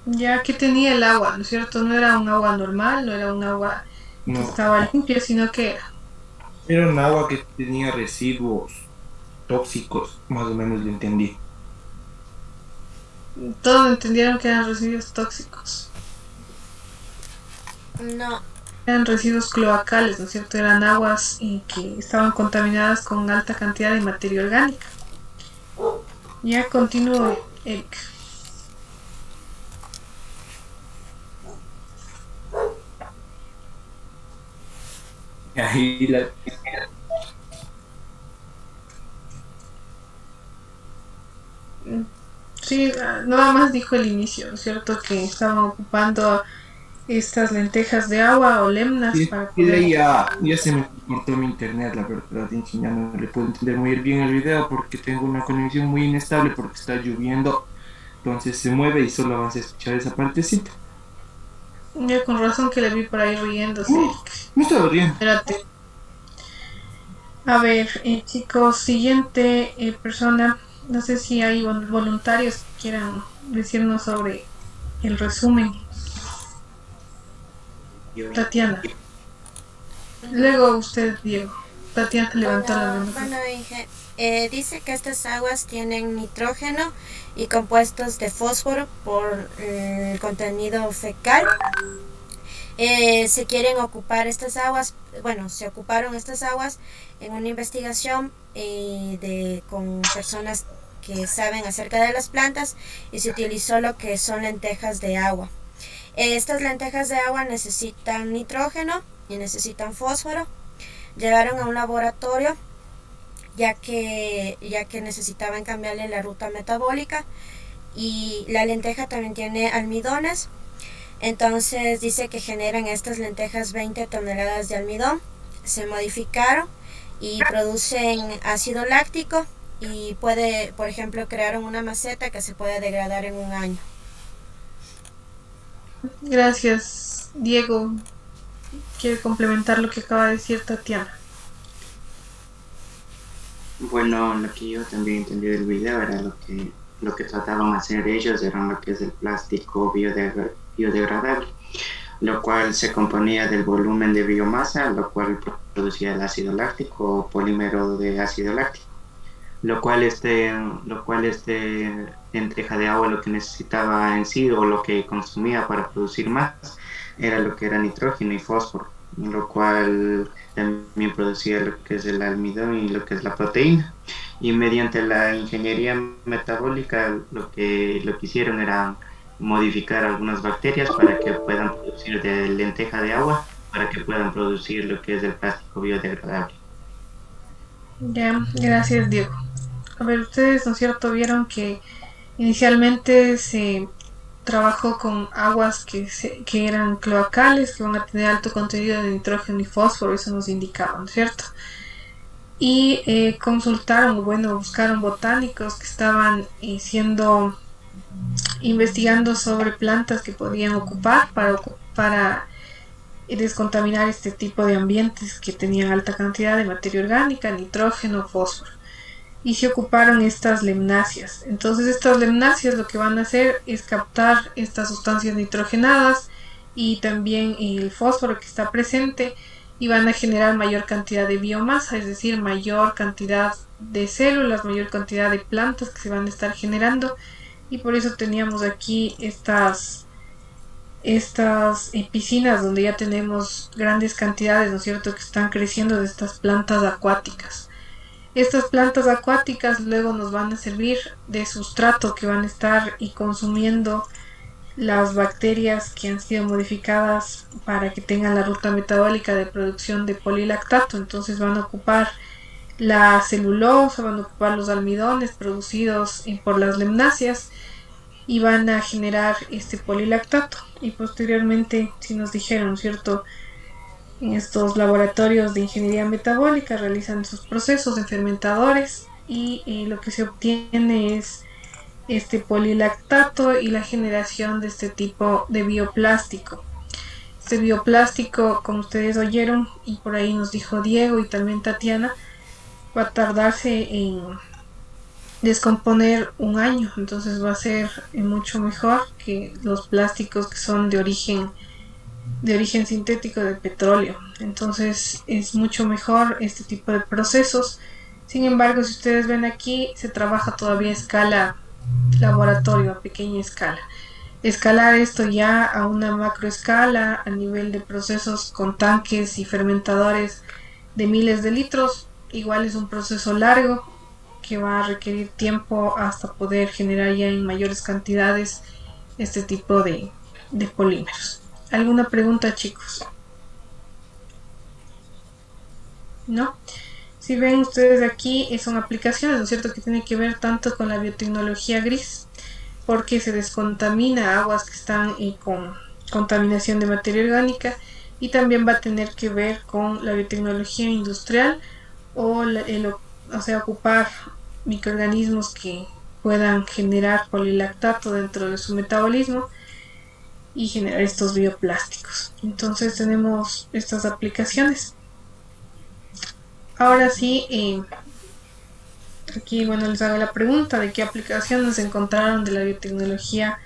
Ya que tenía el agua, ¿no es cierto? No era un agua normal, no era un agua que estaba limpia, sino que era un agua que tenía residuos tóxicos, más o menos lo entendí. Todos entendieron que eran residuos tóxicos. No. Eran residuos cloacales, ¿no es cierto? Eran aguas y que estaban contaminadas con alta cantidad de materia orgánica. Ya continúo, Eric. Ahí Sí, nada más dijo el inicio, ¿no es cierto? Que estaban ocupando estas lentejas de agua o lemnas para poder... ya se me cortó mi internet, la verdad, ya no le puedo entender muy bien el video porque tengo una conexión muy inestable porque está lloviendo, entonces se mueve y solo vas a escuchar esa partecita. Ya con razón que le vi por ahí riéndose. No estaba riendo. Espérate. A ver, chicos, siguiente persona. No sé si hay voluntarios que quieran decirnos sobre el resumen. Tatiana. Luego usted, Diego. Tatiana levantó la mano. Bueno, dice que estas aguas tienen nitrógeno y compuestos de fósforo por el contenido fecal. Se quieren ocupar estas aguas, bueno, se ocuparon estas aguas en una investigación con personas que saben acerca de las plantas y se utilizó lo que son lentejas de agua. Estas lentejas de agua necesitan nitrógeno y necesitan fósforo. Llegaron a un laboratorio ya que necesitaban cambiarle la ruta metabólica y la lenteja también tiene almidones. Entonces dice que generan estas lentejas 20 toneladas de almidón, se modificaron y producen ácido láctico y puede, por ejemplo, crear una maceta que se puede degradar en un año. Gracias, Diego. ¿Quiere complementar lo que acaba de decir Tatiana? Bueno, lo que yo también entendí del video era lo que trataban de hacer ellos, era lo que es el plástico biodegradable, lo cual se componía del volumen de biomasa, lo cual producía el ácido láctico o polímero de ácido láctico, lo cual lenteja de agua lo que necesitaba en sí o lo que consumía para producir más era lo que era nitrógeno y fósforo, lo cual también producía lo que es el almidón y lo que es la proteína. Y mediante la ingeniería metabólica lo que hicieron era modificar algunas bacterias para que puedan producir de lenteja de agua, para que puedan producir lo que es el plástico biodegradable. Ya, gracias, Diego. A ver, ustedes, ¿no es cierto?, vieron que inicialmente se trabajó con aguas que eran cloacales, que van a tener alto contenido de nitrógeno y fósforo, eso nos indicaba, ¿no es cierto? Y consultaron, bueno, buscaron botánicos que estaban investigando sobre plantas que podían ocupar para descontaminar este tipo de ambientes que tenían alta cantidad de materia orgánica, nitrógeno, fósforo. Y se ocuparon estas lemnáceas. Entonces estas lemnáceas lo que van a hacer es captar estas sustancias nitrogenadas y también el fósforo que está presente y van a generar mayor cantidad de biomasa, es decir, mayor cantidad de células, mayor cantidad de plantas que se van a estar generando, y por eso teníamos aquí estas estas piscinas donde ya tenemos grandes cantidades, ¿no es cierto?, que están creciendo de estas plantas acuáticas. Estas plantas acuáticas luego nos van a servir de sustrato que van a estar y consumiendo las bacterias que han sido modificadas para que tengan la ruta metabólica de producción de polilactato. Entonces van a ocupar la celulosa, van a ocupar los almidones producidos por las lemnáceas y van a generar este polilactato. Y posteriormente, si nos dijeron, ¿cierto?, en estos laboratorios de ingeniería metabólica realizan sus procesos en fermentadores y lo que se obtiene es este polilactato y la generación de este tipo de bioplástico. Este bioplástico, como ustedes oyeron y por ahí nos dijo Diego y también Tatiana, va a tardarse en descomponer un año, entonces va a ser mucho mejor que los plásticos que son de origen sintético de petróleo. Entonces es mucho mejor este tipo de procesos. Sin embargo, si ustedes ven aquí, se trabaja todavía a escala laboratorio, a pequeña escala. Escalar esto ya a una macroescala a nivel de procesos con tanques y fermentadores de miles de litros, igual es un proceso largo que va a requerir tiempo hasta poder generar ya en mayores cantidades este tipo de polímeros. ¿Alguna pregunta, chicos? ¿No? Si ven ustedes aquí, son aplicaciones, ¿no es cierto?, que tienen que ver tanto con la biotecnología gris, porque se descontamina aguas que están con contaminación de materia orgánica, y también va a tener que ver con la biotecnología industrial o sea, ocupar microorganismos que puedan generar polilactato dentro de su metabolismo y generar estos bioplásticos. Entonces tenemos estas aplicaciones. Ahora sí, aquí les hago la pregunta de qué aplicaciones encontraron de la biotecnología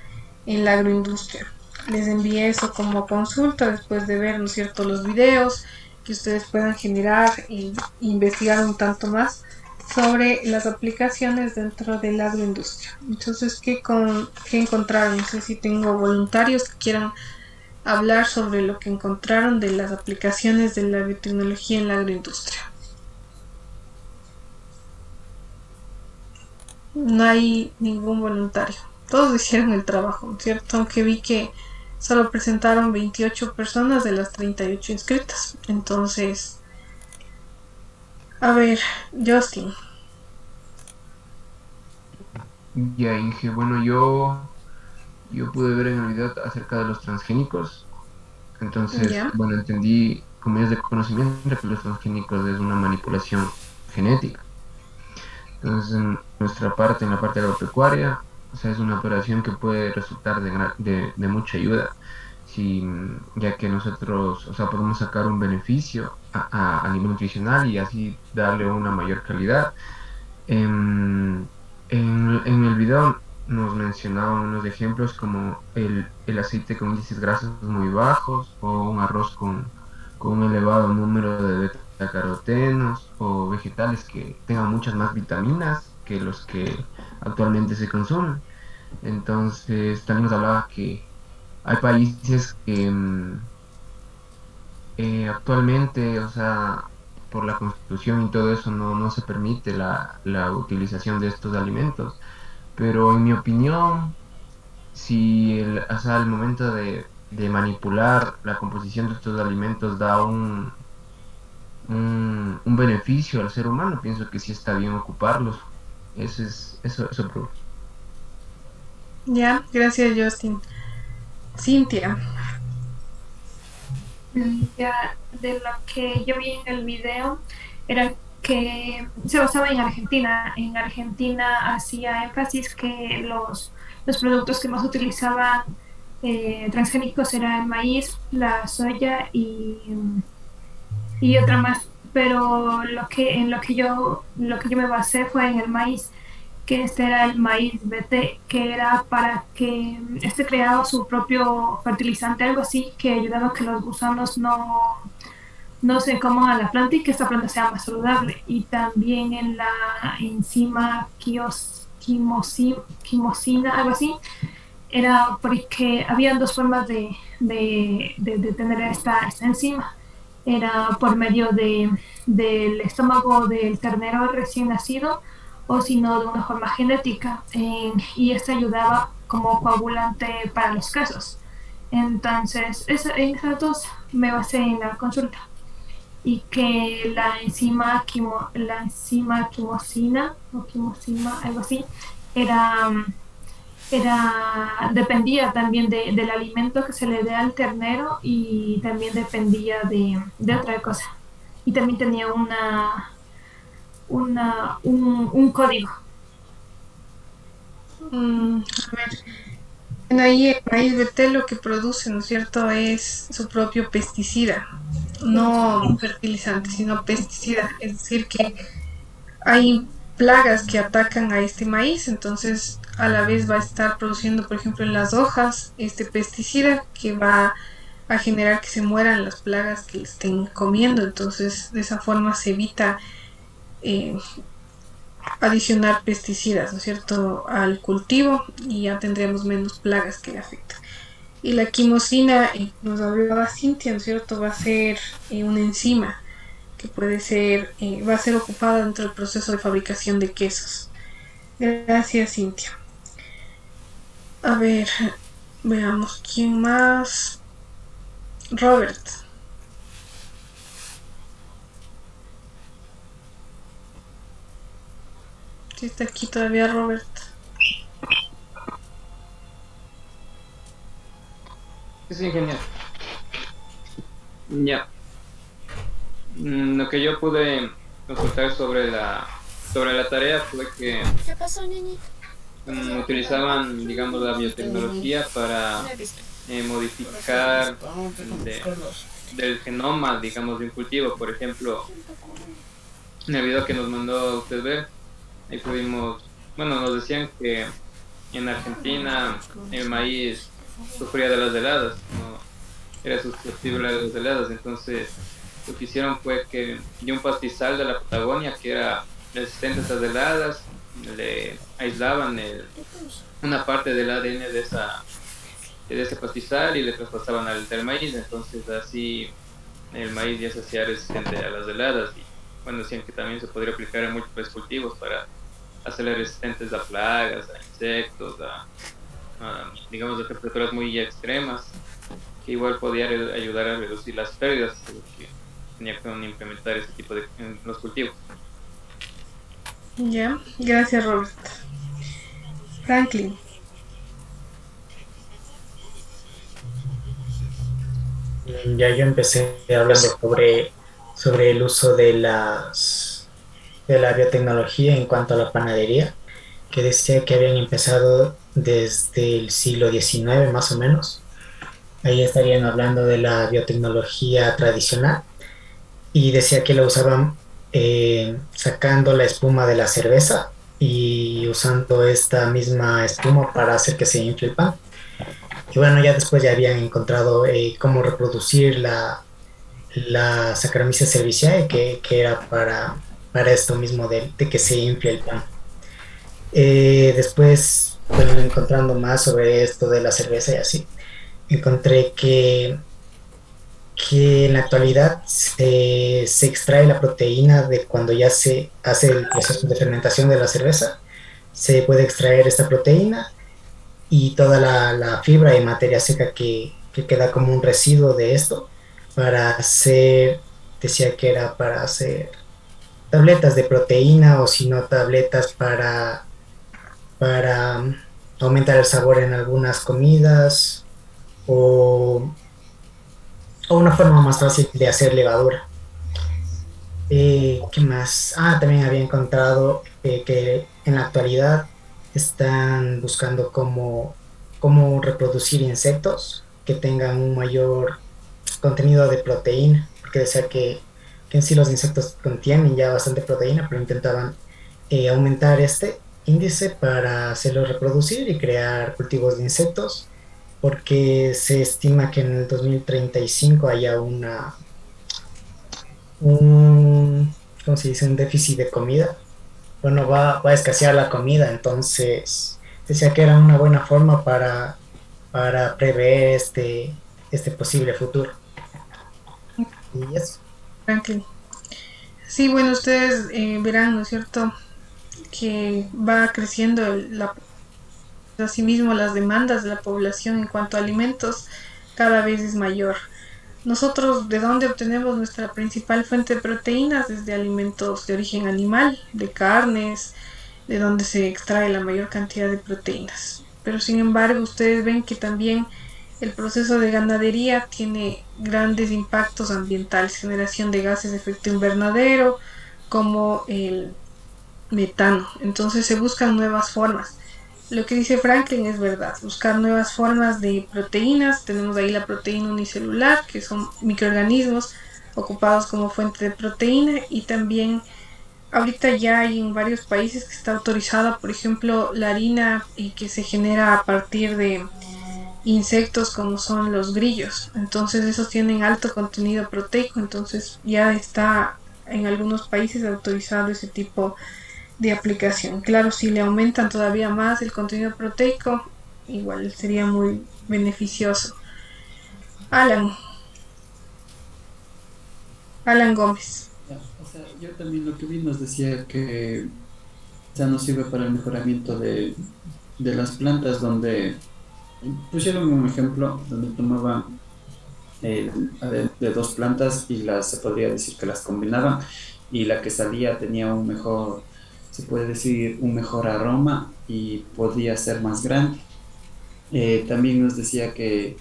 en la agroindustria. Les envié eso como consulta después de ver, ¿no es cierto?, los videos, que ustedes puedan generar e investigar un tanto más sobre las aplicaciones dentro de la agroindustria. Entonces, ¿qué encontraron? No sé si tengo voluntarios que quieran hablar sobre lo que encontraron de las aplicaciones de la biotecnología en la agroindustria. No hay ningún voluntario. Todos hicieron el trabajo, ¿cierto? Aunque vi que solo presentaron 28 personas de las 38 inscritas. Entonces, a ver, Justin. Ya, Inge, bueno, yo pude ver en el video acerca de los transgénicos. Entonces, bueno, entendí con medios de conocimiento que los transgénicos es una manipulación genética. Entonces, en nuestra parte, en la parte agropecuaria, o sea, es una operación que puede resultar de mucha ayuda, ya que nosotros, o sea, podemos sacar un beneficio a nivel nutricional y así darle una mayor calidad. En el video nos mencionaban unos ejemplos como el aceite con índices grasos muy bajos, o un arroz con un elevado número de beta-carotenos, o vegetales que tengan muchas más vitaminas que los que actualmente se consumen. Entonces también nos hablaba que hay países que actualmente, o sea, por la constitución y todo eso no se permite la utilización de estos alimentos, pero en mi opinión, si el momento de manipular la composición de estos alimentos da un beneficio al ser humano, pienso que sí está bien ocuparlos. Eso prueba. Ya, gracias, Justin. Cintia. Ya, de lo que yo vi en el video era que se basaba en Argentina. En Argentina hacía énfasis que los productos que más utilizaban transgénicos eran el maíz, la soya y otra más, pero en lo que yo me basé fue en el maíz, que este era el maíz BT, que era para que creaba su propio fertilizante, algo así, que ayudaba a que los gusanos no se coman a la planta y que esta planta sea más saludable. Y también en la enzima quimosina, algo así, era porque habían dos formas de tener esta enzima. Era por medio del estómago del ternero recién nacido, o si no de una forma genética, y esta ayudaba como coagulante para los quesos. Entonces en esas dos me basé en la consulta, y que la enzima quimosina o quimosina, algo así, dependía también del alimento que se le dé al ternero, y también dependía de otra cosa, y también tenía un código. A ver, bueno, ahí el maíz BT lo que produce, ¿no es cierto?, es su propio pesticida, no un fertilizante, sino pesticida. Es decir, que hay plagas que atacan a este maíz, entonces a la vez va a estar produciendo, por ejemplo, en las hojas, este pesticida que va a generar que se mueran las plagas que estén comiendo. Entonces de esa forma se evita adicionar pesticidas, ¿no es cierto?, al cultivo, y ya tendremos menos plagas que le afectan. Y la quimosina, nos hablaba Cintia, ¿no es cierto?, va a ser una enzima que puede ser, va a ser ocupada dentro del proceso de fabricación de quesos. Gracias, Cintia. A ver, veamos quién más. Robert. ¿Sí está aquí todavía Robert? Sí, genial. Ya. Lo que yo pude consultar sobre la tarea fue que ¿qué pasó, niñito? utilizaban, digamos, la biotecnología para modificar del genoma, digamos, de un cultivo. Por ejemplo, en el video que nos mandó usted ver, ahí pudimos, bueno, nos decían que en Argentina el maíz sufría de las heladas, no era susceptible a las heladas. Entonces lo que hicieron fue que de un pastizal de la Patagonia que era resistente a esas heladas, le aislaban una parte del ADN de ese pastizal y le traspasaban del maíz. Entonces así el maíz ya se hacía resistente a las heladas. Y bueno, decían que también se podría aplicar en múltiples cultivos para hacerle resistentes a plagas, a insectos, a digamos, a temperaturas muy extremas, que igual podía ayudar a reducir las pérdidas que tenía que implementar ese tipo de en los cultivos. Ya, gracias, Robert. Franklin. Ya yo empecé hablando sobre el uso de la biotecnología en cuanto a la panadería, que decía que habían empezado desde el siglo XIX más o menos. Ahí estarían hablando de la biotecnología tradicional, y decía que la usaban sacando la espuma de la cerveza y usando esta misma espuma para hacer que se infle el pan. Y bueno, ya después ya habían encontrado cómo reproducir la Saccharomyces cerevisiae, que era para esto mismo de que se infle el pan. Después, bueno, encontrando más sobre esto de la cerveza y así, encontré que en la actualidad se extrae la proteína de cuando ya se hace el proceso de fermentación de la cerveza. Se puede extraer esta proteína y toda la fibra y materia seca que queda como un residuo de esto, para hacer, decía que era para hacer tabletas de proteína, o si no tabletas para aumentar el sabor en algunas comidas, o una forma más fácil de hacer levadura. ¿Qué más? También había encontrado que en la actualidad están buscando cómo reproducir insectos que tengan un mayor contenido de proteína, porque decía que en sí los insectos contienen ya bastante proteína, pero intentaban aumentar este índice para hacerlos reproducir y crear cultivos de insectos, porque se estima que en el 2035 haya ¿cómo se dice? Un déficit de comida. Bueno, va a escasear la comida. Entonces decía que era una buena forma para para prever este posible futuro. Y eso. Franklin. Sí, bueno, ustedes verán, ¿no es cierto?, que va creciendo asimismo las demandas de la población en cuanto a alimentos cada vez es mayor. Nosotros, ¿de dónde obtenemos nuestra principal fuente de proteínas? Desde alimentos de origen animal, de carnes, de donde se extrae la mayor cantidad de proteínas. Pero sin embargo, ustedes ven que también el proceso de ganadería tiene grandes impactos ambientales, generación de gases de efecto invernadero, como el metano. Entonces se buscan nuevas formas. Lo que dice Franklin es verdad, buscar nuevas formas de proteínas. Tenemos ahí la proteína unicelular, que son microorganismos ocupados como fuente de proteína, y también ahorita ya hay en varios países que está autorizada, por ejemplo, la harina y que se genera a partir de insectos como son los grillos. Entonces esos tienen alto contenido proteico, entonces ya está en algunos países autorizado ese tipo de aplicación. Claro, si le aumentan todavía más el contenido proteico, igual sería muy beneficioso. Alan Gómez. O sea, yo también lo que vi nos decía que ya no sirve para el mejoramiento de las plantas, donde pusieron un ejemplo donde tomaban de dos plantas y se podría decir que las combinaban, y la que salía tenía un mejor, se puede decir, un mejor aroma y podía ser más grande. También nos decía que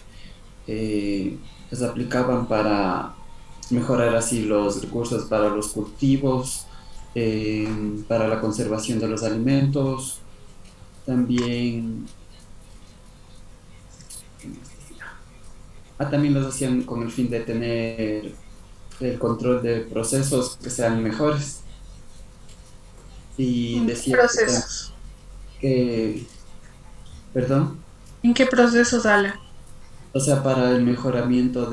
las aplicaban para mejorar así los recursos para los cultivos, para la conservación de los alimentos. También también los hacían con el fin de tener el control de procesos que sean mejores. Y decía procesos ¿perdón? ¿En qué procesos, Alan? O sea, para el mejoramiento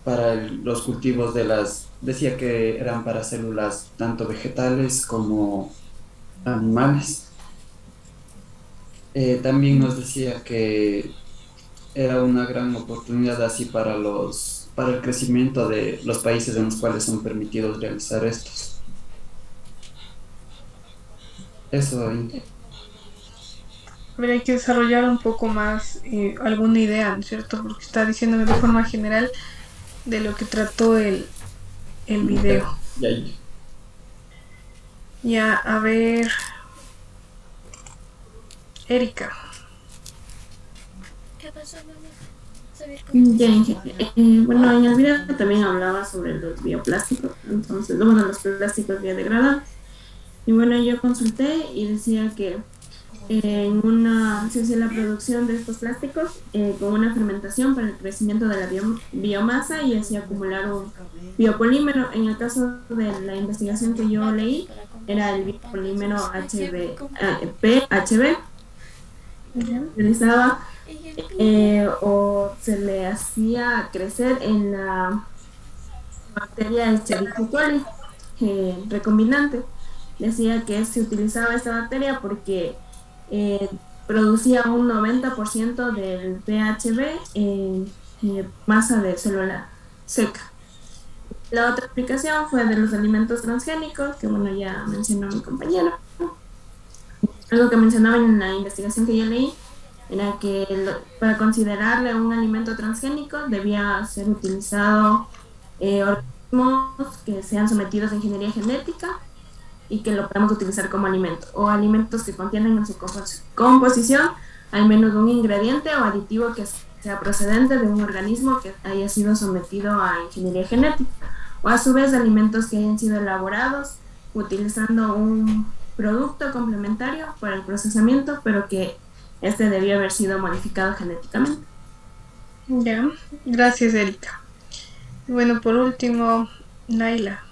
para los cultivos decía que eran para células tanto vegetales como animales. También nos decía que era una gran oportunidad así para el crecimiento de los países en los cuales son permitidos realizar estos. Eso ahí. Pero hay que desarrollar un poco más alguna idea, ¿no es cierto? Porque está diciéndome de forma general de lo que trató el video. Ya, a ver, Erika. ¿Qué pasó, mamá? Bueno, en el video también hablaba sobre los bioplásticos, entonces, bueno, los plásticos biodegradables. Y bueno, yo consulté y decía que se hacía la producción de estos plásticos con una fermentación para el crecimiento de la biomasa y así acumular un biopolímero. En el caso de la investigación que yo leí, era el biopolímero PHB. Realizaba o se le hacía crecer en la bacteria Escherichia coli recombinante. Decía que se utilizaba esta bacteria porque producía un 90% del PHB en masa de célula seca. La otra aplicación fue de los alimentos transgénicos, que bueno, ya mencionó mi compañero. Algo que mencionaba en la investigación que yo leí era que para considerarle un alimento transgénico debía ser utilizado organismos que sean sometidos a ingeniería genética y que lo podamos utilizar como alimento, o alimentos que contienen en su composición al menos un ingrediente o aditivo que sea procedente de un organismo que haya sido sometido a ingeniería genética, o a su vez alimentos que hayan sido elaborados utilizando un producto complementario para el procesamiento, pero que debió haber sido modificado genéticamente. Ya, gracias, Erika. Bueno, por último, Naila.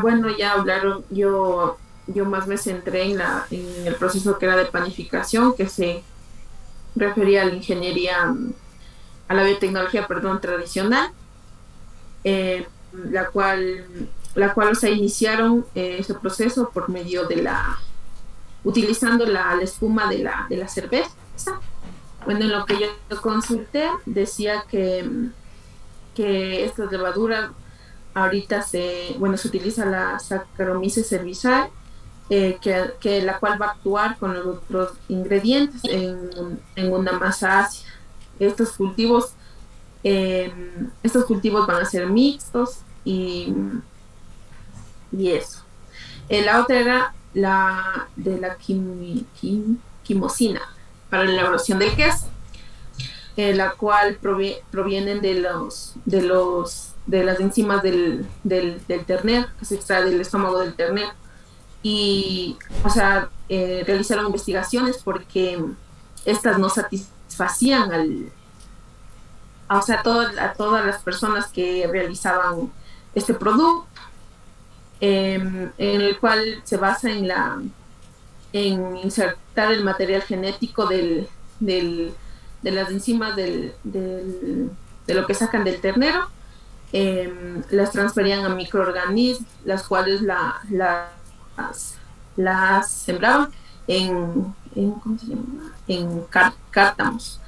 Bueno, ya hablaron, yo más me centré en el proceso que era de panificación, que se refería a la ingeniería, a la biotecnología, tradicional, la cual, o sea, iniciaron ese proceso por medio de utilizando la espuma de la cerveza. Bueno, en lo que yo consulté decía que esta levadura ahorita se utiliza la Saccharomyces cerevisiae, que la cual va a actuar con los otros ingredientes en una masa ácida. Estos cultivos van a ser mixtos y eso. La otra era la de la quimosina para la elaboración del queso, la cual provienen de las enzimas del ternero, que se extrae del estómago del ternero. Y, realizaron investigaciones porque estas no satisfacían a todas las personas que realizaban este producto, en el cual se basa en insertar el material genético de las enzimas de lo que sacan del ternero, las transferían a microorganismos, las cuales las sembraban en cártamos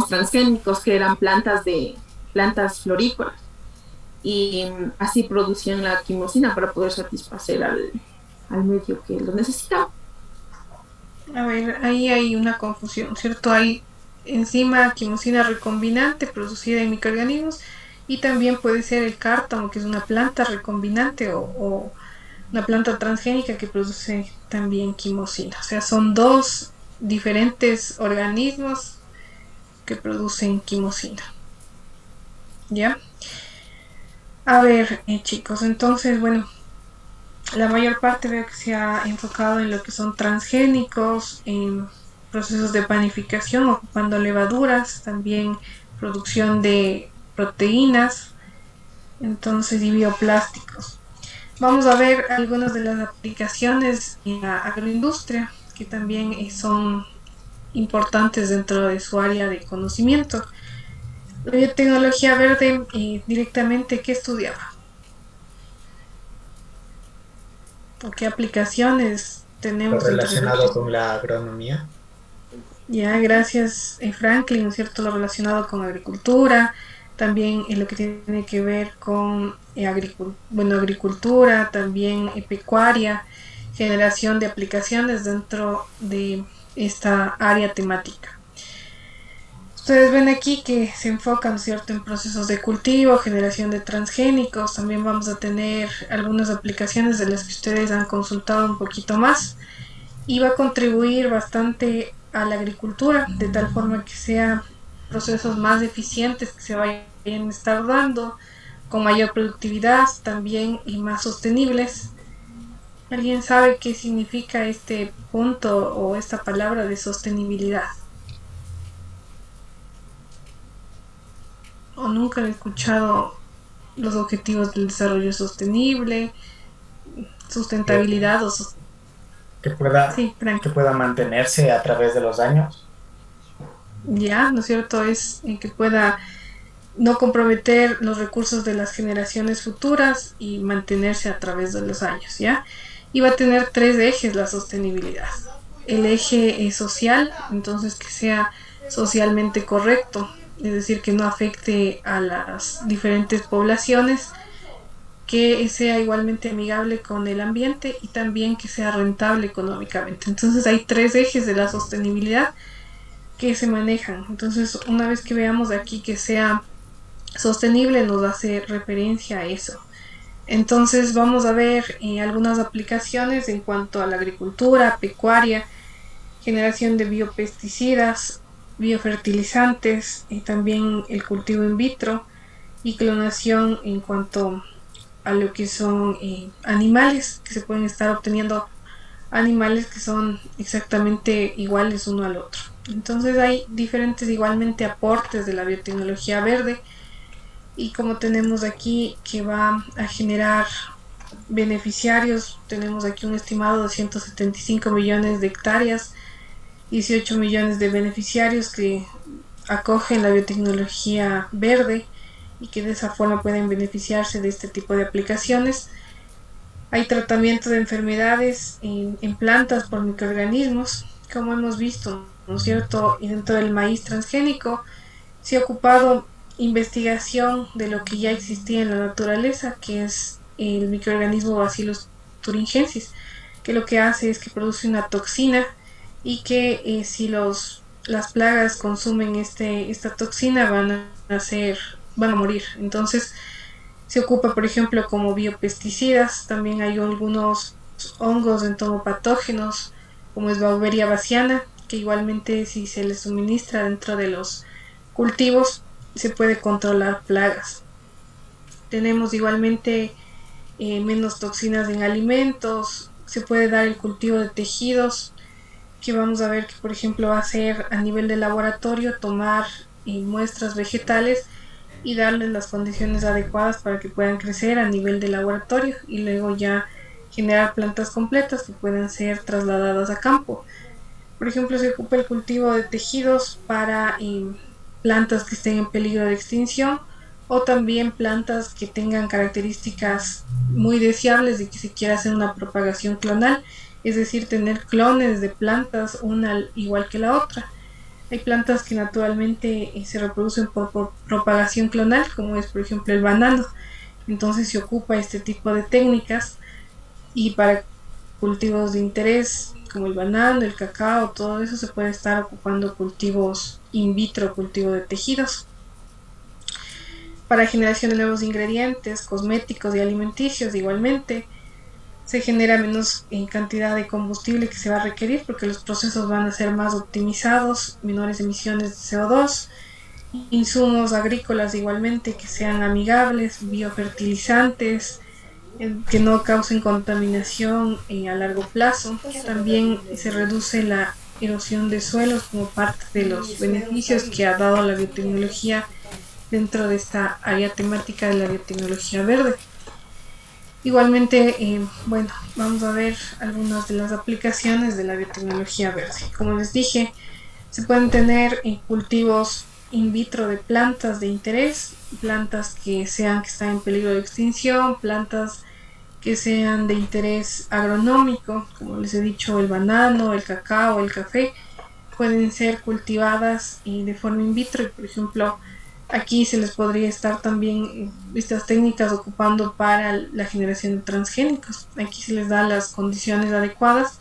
transgénicos, que eran plantas florícolas, y así producían la quimosina para poder satisfacer al medio que lo necesitaba. A ver, ahí hay una confusión, ¿cierto? Hay enzima quimosina recombinante producida en microorganismos, y también puede ser el cártamo, que es una planta recombinante o una planta transgénica que produce también quimosina. O sea, son dos diferentes organismos que producen quimosina. ¿Ya? A ver, chicos, entonces, bueno, la mayor parte veo que se ha enfocado en lo que son transgénicos, en procesos de panificación, ocupando levaduras, también producción de proteínas, entonces, y bioplásticos. Vamos a ver algunas de las aplicaciones en la agroindustria, que también son importantes dentro de su área de conocimiento. La biotecnología verde, directamente, ¿qué estudiaba? ¿O qué aplicaciones tenemos? Relacionado con la agronomía. Ya, gracias, Franklin, ¿cierto? Lo relacionado con agricultura, también en lo que tiene que ver con agricultura, también pecuaria, generación de aplicaciones dentro de esta área temática. Ustedes ven aquí que se enfocan, ¿cierto?, en procesos de cultivo, generación de transgénicos. También vamos a tener algunas aplicaciones de las que ustedes han consultado un poquito más, y va a contribuir bastante a la agricultura, de tal forma que sean procesos más eficientes, que se vayan a estar dando con mayor productividad también, y más sostenibles. ¿Alguien sabe qué significa este punto o esta palabra de sostenibilidad? ¿O nunca han escuchado los objetivos del desarrollo sostenible, sustentabilidad que pueda mantenerse a través de los años? Ya, ¿no es cierto? Es que pueda no comprometer los recursos de las generaciones futuras y mantenerse a través de los años, ¿ya? Y va a tener 3 ejes la sostenibilidad. El eje social, entonces, que sea socialmente correcto, es decir, que no afecte a las diferentes poblaciones, que sea igualmente amigable con el ambiente, y también que sea rentable económicamente. Entonces hay 3 ejes de la sostenibilidad que se manejan. Entonces, una vez que veamos aquí que sea sostenible, nos hace referencia a eso. Entonces vamos a ver algunas aplicaciones en cuanto a la agricultura, pecuaria, generación de biopesticidas, biofertilizantes, y también el cultivo in vitro y clonación en cuanto a lo que son animales, que se pueden estar obteniendo animales que son exactamente iguales uno al otro. Entonces hay diferentes igualmente aportes de la biotecnología verde, y como tenemos aquí que va a generar beneficiarios, tenemos aquí un estimado de 175 millones de hectáreas, 18 millones de beneficiarios que acogen la biotecnología verde y que de esa forma pueden beneficiarse de este tipo de aplicaciones. Hay tratamiento de enfermedades en plantas por microorganismos, como hemos visto, ¿no es cierto? Y dentro del maíz transgénico se ha ocupado investigación de lo que ya existía en la naturaleza, que es el microorganismo Bacillus thuringiensis, que lo que hace es que produce una toxina y que si las plagas consumen esta toxina van a morir. Entonces se ocupa, por ejemplo, como biopesticidas. También hay algunos hongos entomopatógenos, como es Beauveria bassiana, que igualmente si se les suministra dentro de los cultivos se puede controlar plagas. Tenemos igualmente menos toxinas en alimentos. Se puede dar el cultivo de tejidos, que vamos a ver que por ejemplo va a ser a nivel de laboratorio tomar muestras vegetales y darles las condiciones adecuadas para que puedan crecer a nivel de laboratorio y luego ya generar plantas completas que puedan ser trasladadas a campo. Por ejemplo, se ocupa el cultivo de tejidos para plantas que estén en peligro de extinción, o también plantas que tengan características muy deseables y que se quiera hacer una propagación clonal, es decir, tener clones de plantas una igual que la otra. Hay plantas que naturalmente se reproducen por propagación clonal, como es por ejemplo el banano. Entonces se ocupa este tipo de técnicas, y para cultivos de interés como el banano, el cacao, todo eso se puede estar ocupando cultivos in vitro, cultivo de tejidos. Para generación de nuevos ingredientes, cosméticos y alimenticios igualmente se genera menos cantidad de combustible que se va a requerir porque los procesos van a ser más optimizados, menores emisiones de CO2, insumos agrícolas igualmente que sean amigables, biofertilizantes, que no causen contaminación a largo plazo. También se reduce la erosión de suelos como parte de los beneficios que ha dado la biotecnología dentro de esta área temática de la biotecnología verde. Igualmente, vamos a ver algunas de las aplicaciones de la biotecnología verde. Como les dije, se pueden tener cultivos in vitro de plantas de interés, plantas que están en peligro de extinción, plantas que sean de interés agronómico, como les he dicho, el banano, el cacao, el café, pueden ser cultivadas de forma in vitro. Y por ejemplo, aquí se les podría estar también estas técnicas ocupando para la generación de transgénicos. Aquí se les da las condiciones adecuadas.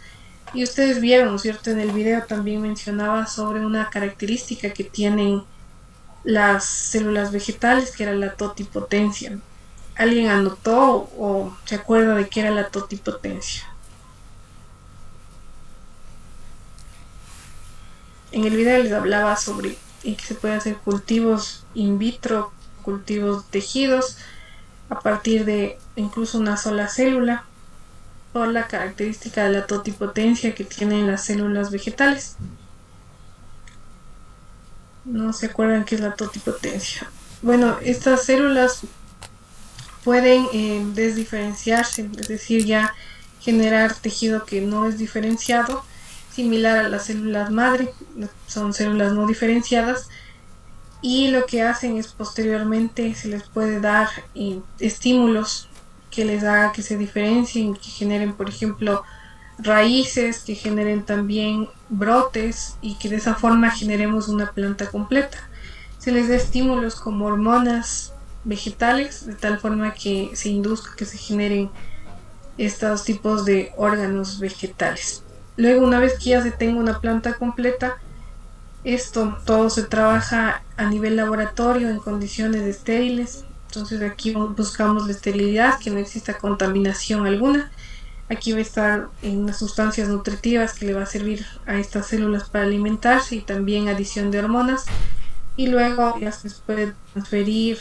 Y ustedes vieron, ¿cierto? En el video también mencionaba sobre una característica que tienen las células vegetales, que era la totipotencia. ¿Alguien anotó o se acuerda de qué era la totipotencia? En el video les hablaba sobre que se pueden hacer cultivos in vitro, cultivos de tejidos, a partir de incluso una sola célula, por la característica de la totipotencia que tienen las células vegetales. ¿No se acuerdan qué es la totipotencia? Bueno, estas células pueden desdiferenciarse, es decir, ya generar tejido que no es diferenciado, similar a las células madre, son células no diferenciadas, y lo que hacen es posteriormente se les puede dar estímulos que les haga que se diferencien, que generen por ejemplo raíces, que generen también brotes y que de esa forma generemos una planta completa. Se les da estímulos como hormonas vegetales de tal forma que se induzca que se generen estos tipos de órganos vegetales. Luego, una vez que ya se tenga una planta completa, esto todo se trabaja a nivel laboratorio en condiciones estériles. Entonces aquí buscamos la esterilidad, que no exista contaminación alguna. Aquí va a estar en unas sustancias nutritivas que le va a servir a estas células para alimentarse, y también adición de hormonas. Y luego ya se puede transferir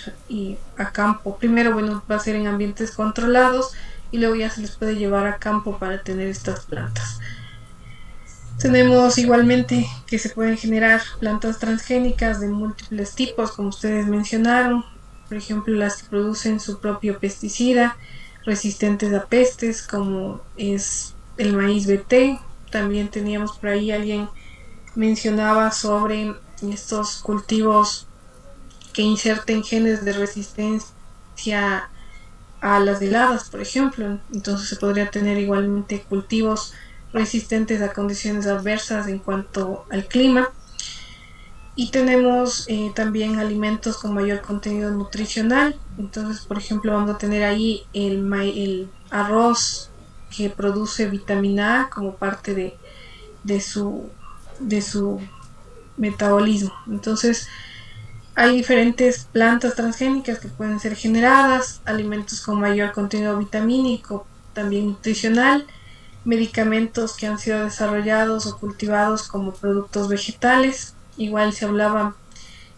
a campo. Primero, va a ser en ambientes controlados y luego ya se les puede llevar a campo para tener estas plantas. Tenemos igualmente que se pueden generar plantas transgénicas de múltiples tipos, como ustedes mencionaron. Por ejemplo, las que producen su propio pesticida, resistentes a pestes, como es el maíz BT. También teníamos por ahí, alguien mencionaba sobre estos cultivos que inserten genes de resistencia a las heladas, por ejemplo. Entonces se podría tener igualmente cultivos resistentes a condiciones adversas en cuanto al clima. Y tenemos también alimentos con mayor contenido nutricional. Entonces, por ejemplo, vamos a tener ahí el arroz que produce vitamina A como parte de su metabolismo. Entonces, hay diferentes plantas transgénicas que pueden ser generadas, alimentos con mayor contenido vitamínico, también nutricional, medicamentos que han sido desarrollados o cultivados como productos vegetales. Igual se hablaba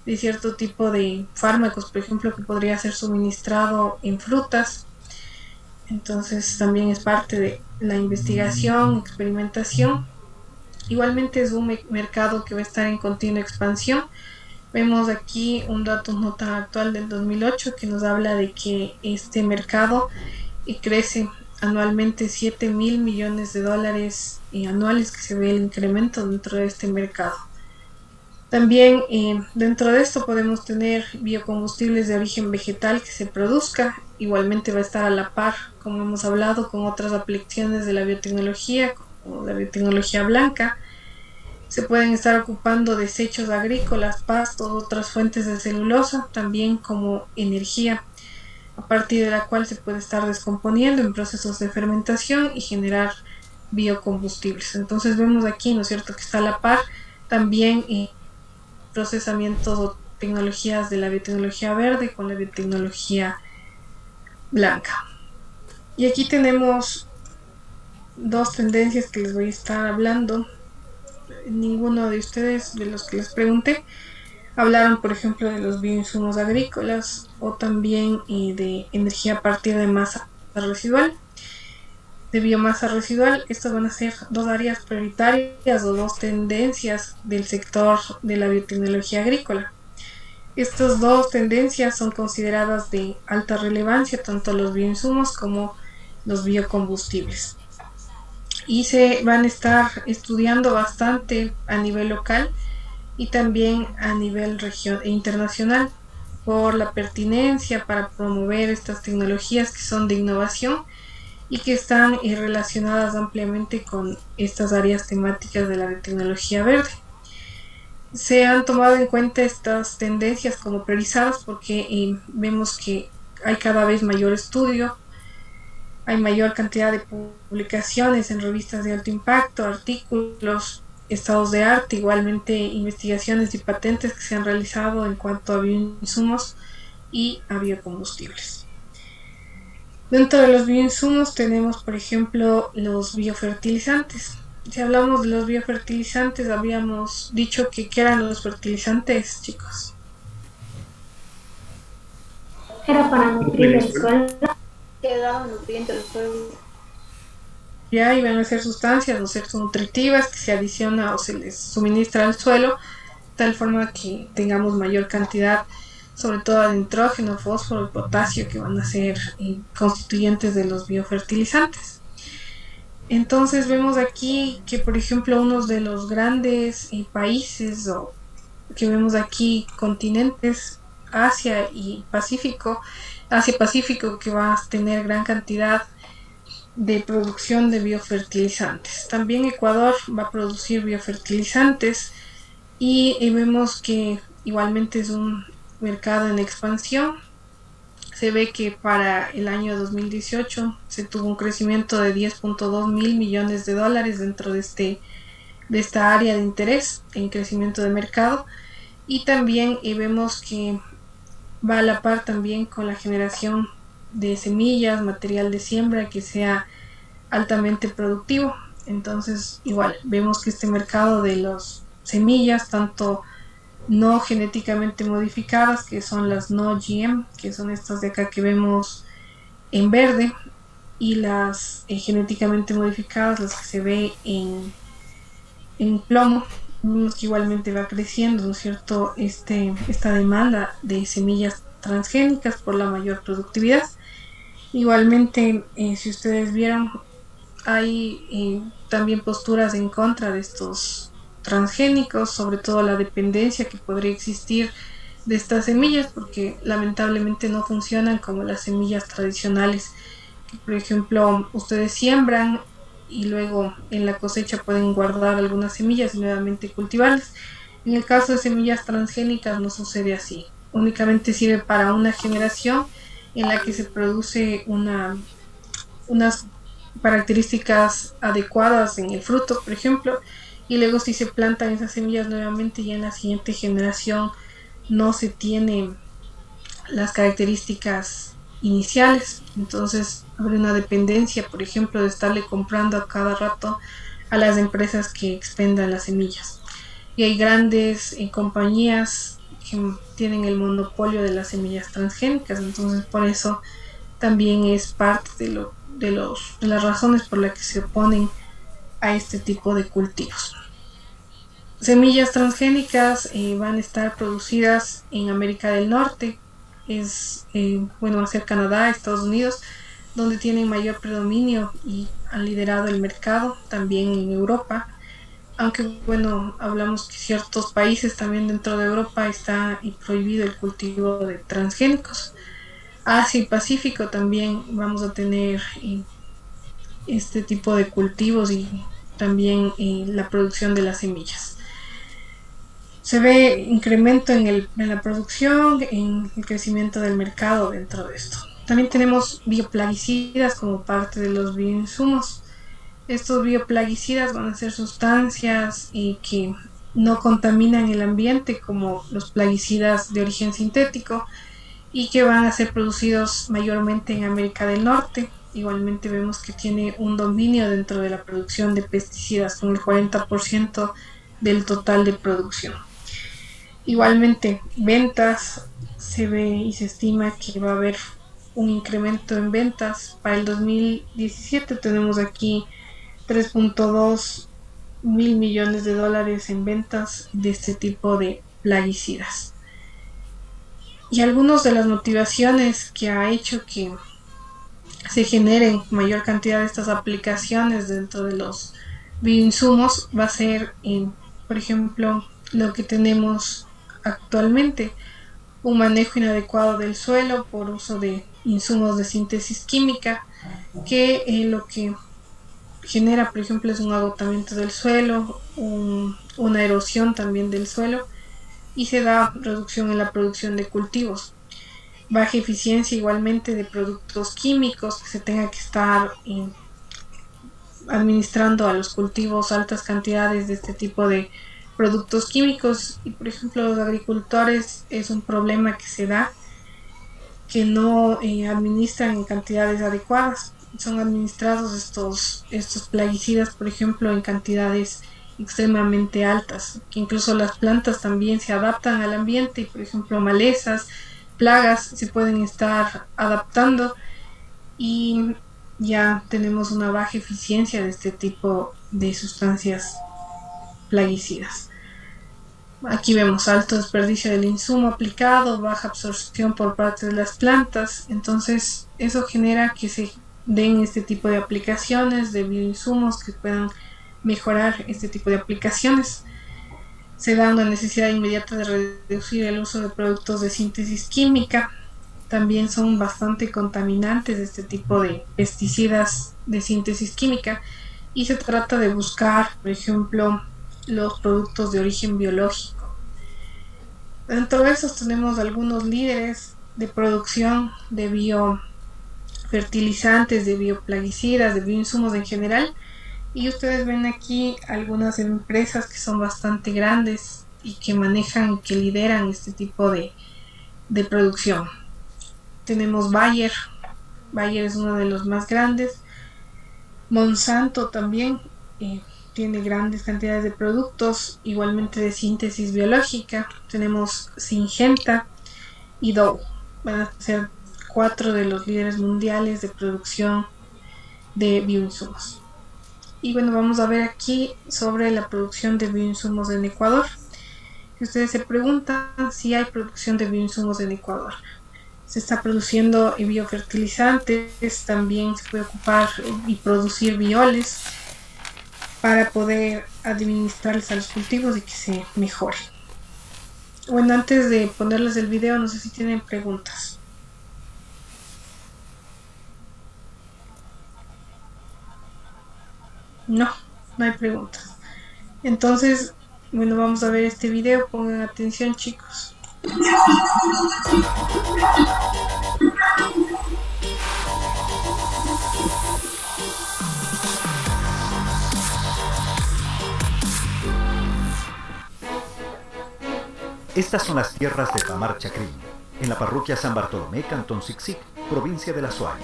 de cierto tipo de fármacos, por ejemplo, que podría ser suministrado en frutas. Entonces también es parte de la investigación, experimentación. Igualmente es un mercado que va a estar en continua expansión. Vemos aquí un dato no tan actual del 2008 que nos habla de que este mercado crece anualmente 7.000 millones de dólares anuales, que se ve el incremento dentro de este mercado. También dentro de esto podemos tener biocombustibles de origen vegetal que se produzca. Igualmente va a estar a la par, como hemos hablado, con otras aplicaciones de la biotecnología, como la biotecnología blanca. Se pueden estar ocupando desechos agrícolas, pastos, otras fuentes de celulosa, también como energía, a partir de la cual se puede estar descomponiendo en procesos de fermentación y generar biocombustibles. Entonces vemos aquí, ¿no es cierto?, que está a la par también procesamientos o tecnologías de la biotecnología verde con la biotecnología blanca. Y aquí tenemos dos tendencias que les voy a estar hablando. Ninguno de ustedes, de los que les pregunté, hablaron, por ejemplo, de los bioinsumos agrícolas o también de energía a partir de masa residual, de biomasa residual. Estas van a ser dos áreas prioritarias o dos tendencias del sector de la biotecnología agrícola. Estas dos tendencias son consideradas de alta relevancia, tanto los bioinsumos como los biocombustibles. Y se van a estar estudiando bastante a nivel local y también a nivel internacional por la pertinencia para promover estas tecnologías que son de innovación y que están relacionadas ampliamente con estas áreas temáticas de la biotecnología verde. Se han tomado en cuenta estas tendencias como priorizadas porque vemos que hay cada vez mayor estudio, hay mayor cantidad de publicaciones en revistas de alto impacto, artículos, estados de arte, igualmente investigaciones y patentes que se han realizado en cuanto a bioinsumos y a biocombustibles. Dentro de los bioinsumos tenemos, por ejemplo, los biofertilizantes. Si hablamos de los biofertilizantes, habíamos dicho que ¿qué eran los fertilizantes, chicos? Era para nutrir el suelo. Que daban nutrientes al suelo. Ya iban a ser sustancias, ¿no es cierto?, nutritivas que se adiciona o se les suministra al suelo, de tal forma que tengamos mayor cantidad, sobre todo de nitrógeno, fósforo y potasio, que van a ser constituyentes de los biofertilizantes. Entonces vemos aquí que, por ejemplo, uno de los grandes países o que vemos aquí, continentes, Asia y Pacífico, Asia-Pacífico, que va a tener gran cantidad de producción de biofertilizantes. También Ecuador va a producir biofertilizantes y vemos que igualmente es un mercado en expansión. Se ve que para el año 2018 se tuvo un crecimiento de 10.2 mil millones de dólares dentro de esta área de interés en crecimiento de mercado, y también vemos que va a la par también con la generación de semillas, material de siembra que sea altamente productivo. Entonces igual vemos que este mercado de las semillas, tanto no genéticamente modificadas, que son las no GM, que son estas de acá que vemos en verde, y las genéticamente modificadas, las que se ve en plomo, vemos que igualmente va creciendo, ¿no es cierto?, esta demanda de semillas transgénicas por la mayor productividad. Igualmente, si ustedes vieron, hay también posturas en contra de estos transgénicos, sobre todo la dependencia que podría existir de estas semillas, porque lamentablemente no funcionan como las semillas tradicionales, que por ejemplo ustedes siembran y luego en la cosecha pueden guardar algunas semillas y nuevamente cultivarlas. En el caso de semillas transgénicas no sucede así, únicamente sirve para una generación en la que se produce unas características adecuadas en el fruto, por ejemplo, y luego si se plantan esas semillas nuevamente ya en la siguiente generación no se tienen las características iniciales, entonces habrá una dependencia, por ejemplo, de estarle comprando a cada rato a las empresas que expendan las semillas. Y hay grandes compañías que tienen el monopolio de las semillas transgénicas, entonces por eso también es parte de las razones por las que se oponen a este tipo de cultivos. Semillas transgénicas van a estar producidas en América del Norte, va a ser Canadá, Estados Unidos, donde tienen mayor predominio y han liderado el mercado, también en Europa, aunque hablamos que ciertos países también dentro de Europa está prohibido el cultivo de transgénicos. Asia y Pacífico también vamos a tener este tipo de cultivos y también la producción de las semillas. Se ve incremento en la producción, en el crecimiento del mercado dentro de esto. También tenemos bioplaguicidas como parte de los bioinsumos. Estos bioplaguicidas van a ser sustancias que no contaminan el ambiente como los plaguicidas de origen sintético y que van a ser producidos mayormente en América del Norte. Igualmente vemos que tiene un dominio dentro de la producción de pesticidas con el 40% del total de producción. Igualmente, ventas, se ve y se estima que va a haber un incremento en ventas. Para el 2017 tenemos aquí 3.2 mil millones de dólares en ventas de este tipo de plaguicidas. Y algunas de las motivaciones que ha hecho que se generen mayor cantidad de estas aplicaciones dentro de los bioinsumos va a ser, por ejemplo, lo que tenemos actualmente, un manejo inadecuado del suelo por uso de insumos de síntesis química, que lo que genera, por ejemplo, es un agotamiento del suelo, una erosión también del suelo, y se da reducción en la producción de cultivos. Baja eficiencia igualmente de productos químicos, que se tenga que estar administrando a los cultivos altas cantidades de este tipo de productos químicos, y por ejemplo los agricultores es un problema que se da, que no administran en cantidades adecuadas. Son administrados estos plaguicidas, por ejemplo, en cantidades extremadamente altas, que incluso las plantas también se adaptan al ambiente y por ejemplo malezas, plagas se pueden estar adaptando y ya tenemos una baja eficiencia de este tipo de sustancias plaguicidas. Aquí vemos alto desperdicio del insumo aplicado, baja absorción por parte de las plantas, entonces eso genera que se den este tipo de aplicaciones de bioinsumos que puedan mejorar este tipo de aplicaciones. Se da una necesidad inmediata de reducir el uso de productos de síntesis química. También son bastante contaminantes este tipo de pesticidas de síntesis química y se trata de buscar, por ejemplo, los productos de origen biológico. Dentro de esos tenemos algunos líderes de producción de biofertilizantes, de bioplaguicidas, de bioinsumos en general, y ustedes ven aquí algunas empresas que son bastante grandes y que manejan, que lideran este tipo de producción. Tenemos Bayer es uno de los más grandes. Monsanto también tiene grandes cantidades de productos, igualmente de síntesis biológica. Tenemos Syngenta y Dow. Van a ser 4 de los líderes mundiales de producción de bioinsumos. Y bueno, vamos a ver aquí sobre la producción de bioinsumos en Ecuador. Si ustedes se preguntan si hay producción de bioinsumos en Ecuador, se está produciendo biofertilizantes, también se puede ocupar y producir bioles para poder administrarles a los cultivos y que se mejore. Bueno, antes de ponerles el video, no sé si tienen preguntas. No, no hay preguntas. Entonces, bueno, vamos a ver este video. Pongan atención, chicos. Estas son las tierras de Pamar Chacrín, en la parroquia San Bartolomé, Cantón Sixic, provincia de La Suaya.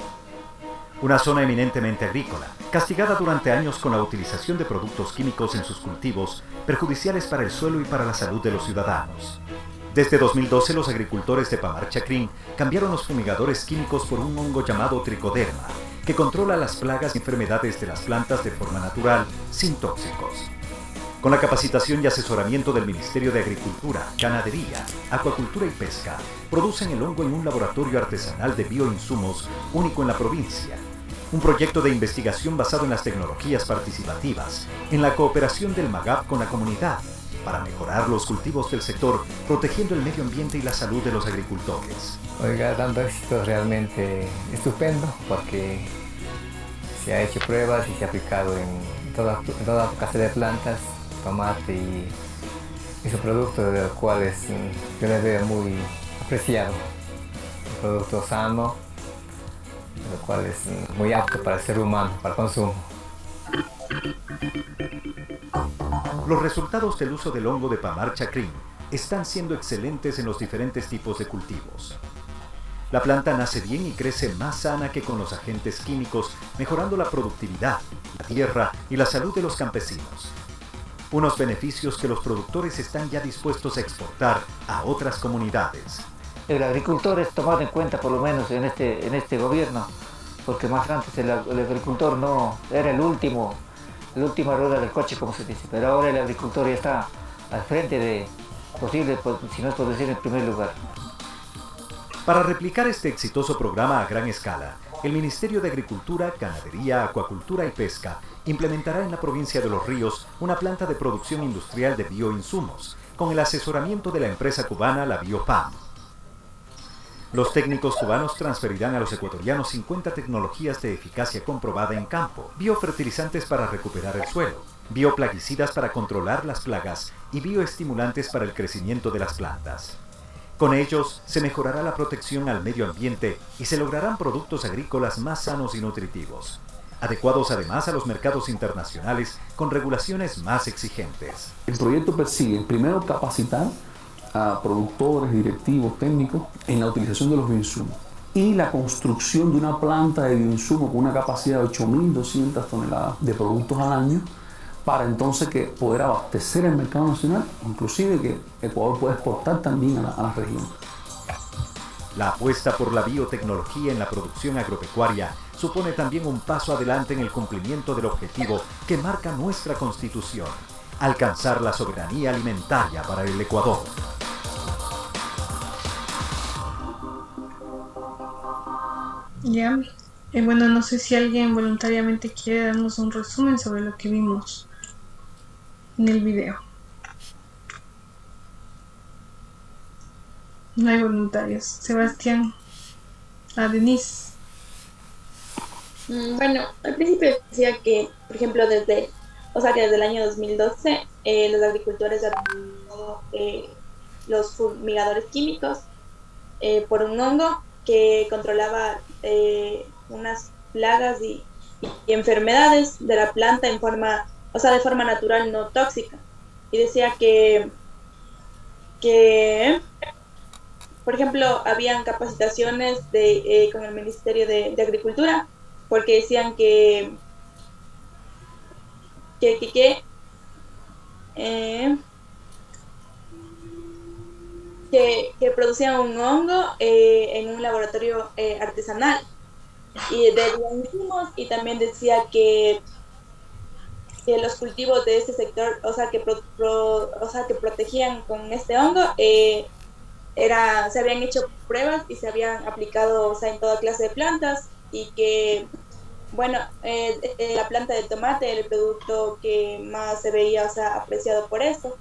Una zona eminentemente agrícola, castigada durante años con la utilización de productos químicos en sus cultivos, perjudiciales para el suelo y para la salud de los ciudadanos. Desde 2012, los agricultores de Pamar Chacrín cambiaron los fumigadores químicos por un hongo llamado tricoderma, que controla las plagas y enfermedades de las plantas de forma natural, sin tóxicos. Con la capacitación y asesoramiento del Ministerio de Agricultura, Ganadería, Acuacultura y Pesca, producen el hongo en un laboratorio artesanal de bioinsumos único en la provincia. Un proyecto de investigación basado en las tecnologías participativas, en la cooperación del MAGAP con la comunidad, para mejorar los cultivos del sector, protegiendo el medio ambiente y la salud de los agricultores. Oiga, dando éxito realmente estupendo, porque se ha hecho pruebas y se ha aplicado en toda clase de plantas, tomate y su producto, de los cuales yo les veo muy apreciado. Un producto sano, lo cual es muy apto para el ser humano, para el consumo. Los resultados del uso del hongo de Pamar Chacrín están siendo excelentes en los diferentes tipos de cultivos. La planta nace bien y crece más sana que con los agentes químicos, mejorando la productividad, la tierra y la salud de los campesinos. Unos beneficios que los productores están ya dispuestos a exportar a otras comunidades. El agricultor es tomado en cuenta, por lo menos en este gobierno, porque más antes el agricultor no era la última rueda del coche, como se dice, pero ahora el agricultor ya está al frente de posible, si no es por decir, en primer lugar. Para replicar este exitoso programa a gran escala, el Ministerio de Agricultura, Ganadería, Acuacultura y Pesca implementará en la provincia de Los Ríos una planta de producción industrial de bioinsumos, con el asesoramiento de la empresa cubana La Biopam. Los técnicos cubanos transferirán a los ecuatorianos 50 tecnologías de eficacia comprobada en campo, biofertilizantes para recuperar el suelo, bioplaguicidas para controlar las plagas y bioestimulantes para el crecimiento de las plantas. Con ellos se mejorará la protección al medio ambiente y se lograrán productos agrícolas más sanos y nutritivos, adecuados además a los mercados internacionales con regulaciones más exigentes. El proyecto persigue, primero, capacitar a productores, directivos, técnicos en la utilización de los bioinsumos y la construcción de una planta de bioinsumos con una capacidad de 8.200 toneladas de productos al año, para entonces que poder abastecer el mercado nacional, inclusive que Ecuador pueda exportar también a la región. La apuesta por la biotecnología en la producción agropecuaria supone también un paso adelante en el cumplimiento del objetivo que marca nuestra Constitución: alcanzar la soberanía alimentaria para el Ecuador. Ya, bueno, no sé si alguien voluntariamente quiere darnos un resumen sobre lo que vimos en el video. No hay voluntarios. Sebastián. Denise. Bueno, al principio decía que, por ejemplo, desde el año 2012 los agricultores han utilizado los fumigadores químicos por un hongo que controlaba unas plagas y enfermedades de la planta de forma natural, no tóxica. Y decía que por ejemplo, habían capacitaciones con el Ministerio de Agricultura, porque decían que producían un hongo en un laboratorio artesanal y de bioinsumos, y también decía que los cultivos de este sector, que protegían con este hongo, se habían hecho pruebas y se habían aplicado en toda clase de plantas, y que la planta de tomate era el producto que más se veía apreciado por esto,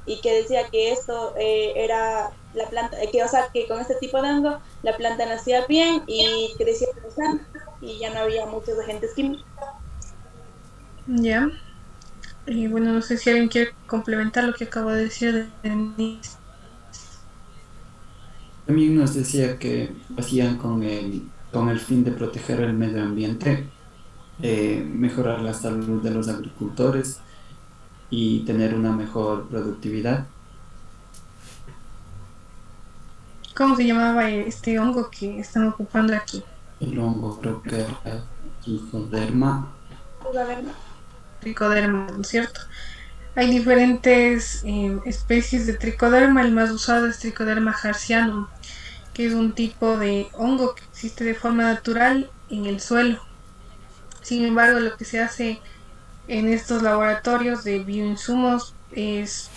y que decía que esto era la planta, que, o sea, que con este tipo de hongo la planta nacía bien y crecía sana y ya no había muchos agentes químicos. Ya. Y bueno, no sé si alguien quiere complementar lo que acabo de decir de Denise. También nos decía que lo hacían con el fin de proteger el medio ambiente, mejorar la salud de los agricultores y tener una mejor productividad. ¿Cómo se llamaba este hongo que están ocupando aquí? El hongo creo que era tricoderma. Tricoderma, ¿no es cierto? Hay diferentes especies de tricoderma. El más usado es Tricoderma harzianum, que es un tipo de hongo que existe de forma natural en el suelo. Sin embargo, lo que se hace en estos laboratorios de bioinsumos es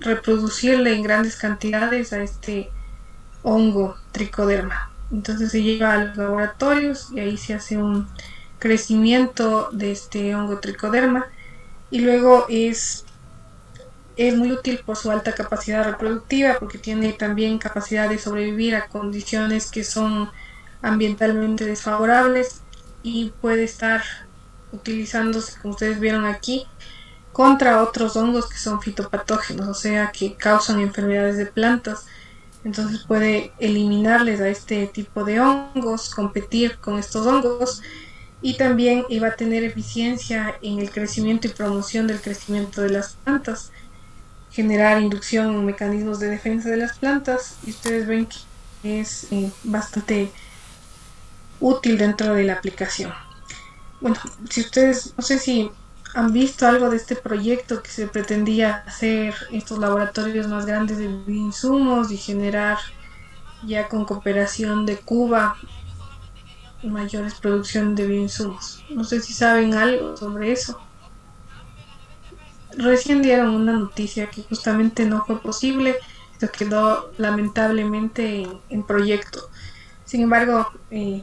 reproducirle en grandes cantidades a este hongo tricoderma. Entonces se lleva a los laboratorios y ahí se hace un crecimiento de este hongo tricoderma y luego es muy útil por su alta capacidad reproductiva, porque tiene también capacidad de sobrevivir a condiciones que son ambientalmente desfavorables y puede estar utilizándose, como ustedes vieron aquí, contra otros hongos que son fitopatógenos, o sea, que causan enfermedades de plantas. Entonces puede eliminarles a este tipo de hongos, competir con estos hongos y también va a tener eficiencia en el crecimiento y promoción del crecimiento de las plantas, generar inducción en mecanismos de defensa de las plantas, y ustedes ven que es bastante útil dentro de la aplicación. Bueno, si ustedes, no sé si han visto algo de este proyecto que se pretendía hacer estos laboratorios más grandes de bioinsumos y generar ya con cooperación de Cuba mayores producción de bioinsumos. No sé si saben algo sobre eso. Recién dieron una noticia que justamente no fue posible, esto quedó lamentablemente en proyecto. Sin embargo,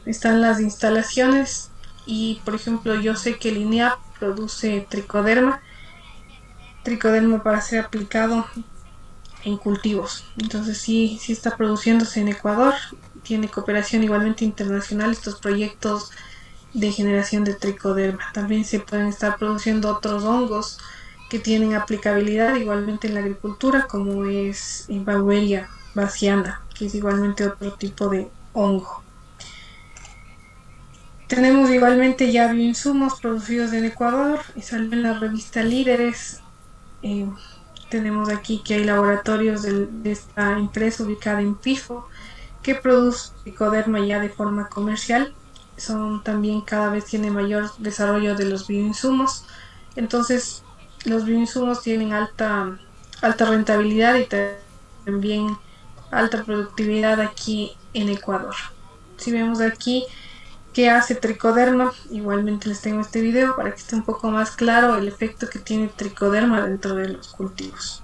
están las instalaciones y, por ejemplo, yo sé que el INEAP produce tricoderma para ser aplicado en cultivos. Entonces sí está produciéndose en Ecuador. Tiene cooperación igualmente internacional estos proyectos de generación de tricoderma. También se pueden estar produciendo otros hongos que tienen aplicabilidad igualmente en la agricultura, como es Beauveria bassiana, que es igualmente otro tipo de hongo. Tenemos igualmente ya bioinsumos producidos en Ecuador y salió en la revista Líderes. Tenemos aquí que hay laboratorios de esta empresa ubicada en Pifo que produce tricoderma ya de forma comercial. También cada vez tiene mayor desarrollo de los bioinsumos. Entonces los bioinsumos tienen alta rentabilidad y también alta productividad aquí en Ecuador. Si vemos aquí qué hace tricoderma, igualmente les tengo este video para que esté un poco más claro el efecto que tiene tricoderma dentro de los cultivos.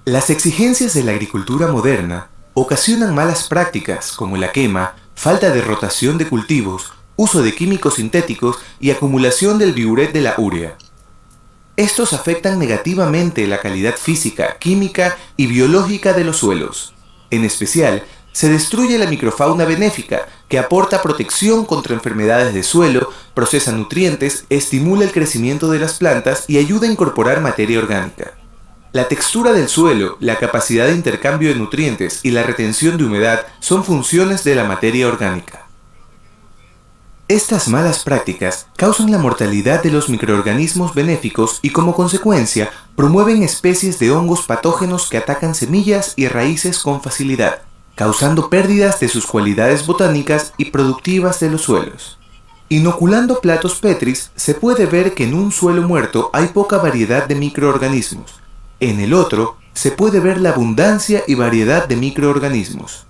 Las exigencias de la agricultura moderna ocasionan malas prácticas como la quema, falta de rotación de cultivos, uso de químicos sintéticos y acumulación del biuret de la urea. Estos afectan negativamente la calidad física, química y biológica de los suelos. En especial, se destruye la microfauna benéfica, que aporta protección contra enfermedades de suelo, procesa nutrientes, estimula el crecimiento de las plantas y ayuda a incorporar materia orgánica. La textura del suelo, la capacidad de intercambio de nutrientes y la retención de humedad son funciones de la materia orgánica. Estas malas prácticas causan la mortalidad de los microorganismos benéficos y, como consecuencia, promueven especies de hongos patógenos que atacan semillas y raíces con facilidad, causando pérdidas de sus cualidades botánicas y productivas de los suelos. Inoculando platos Petris, se puede ver que en un suelo muerto hay poca variedad de microorganismos. En el otro, se puede ver la abundancia y variedad de microorganismos.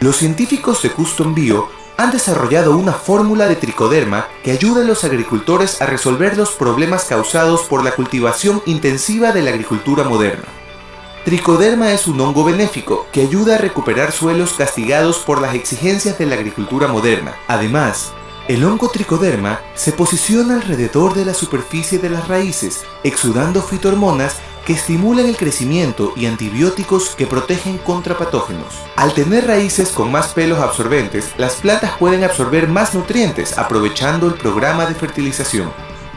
Los científicos de Custom Bio han desarrollado una fórmula de tricoderma que ayuda a los agricultores a resolver los problemas causados por la cultivación intensiva de la agricultura moderna. Tricoderma es un hongo benéfico que ayuda a recuperar suelos castigados por las exigencias de la agricultura moderna. Además, El hongo tricoderma se posiciona alrededor de la superficie de las raíces, exudando fitohormonas que estimulan el crecimiento y antibióticos que protegen contra patógenos. Al tener raíces con más pelos absorbentes, las plantas pueden absorber más nutrientes, aprovechando el programa de fertilización.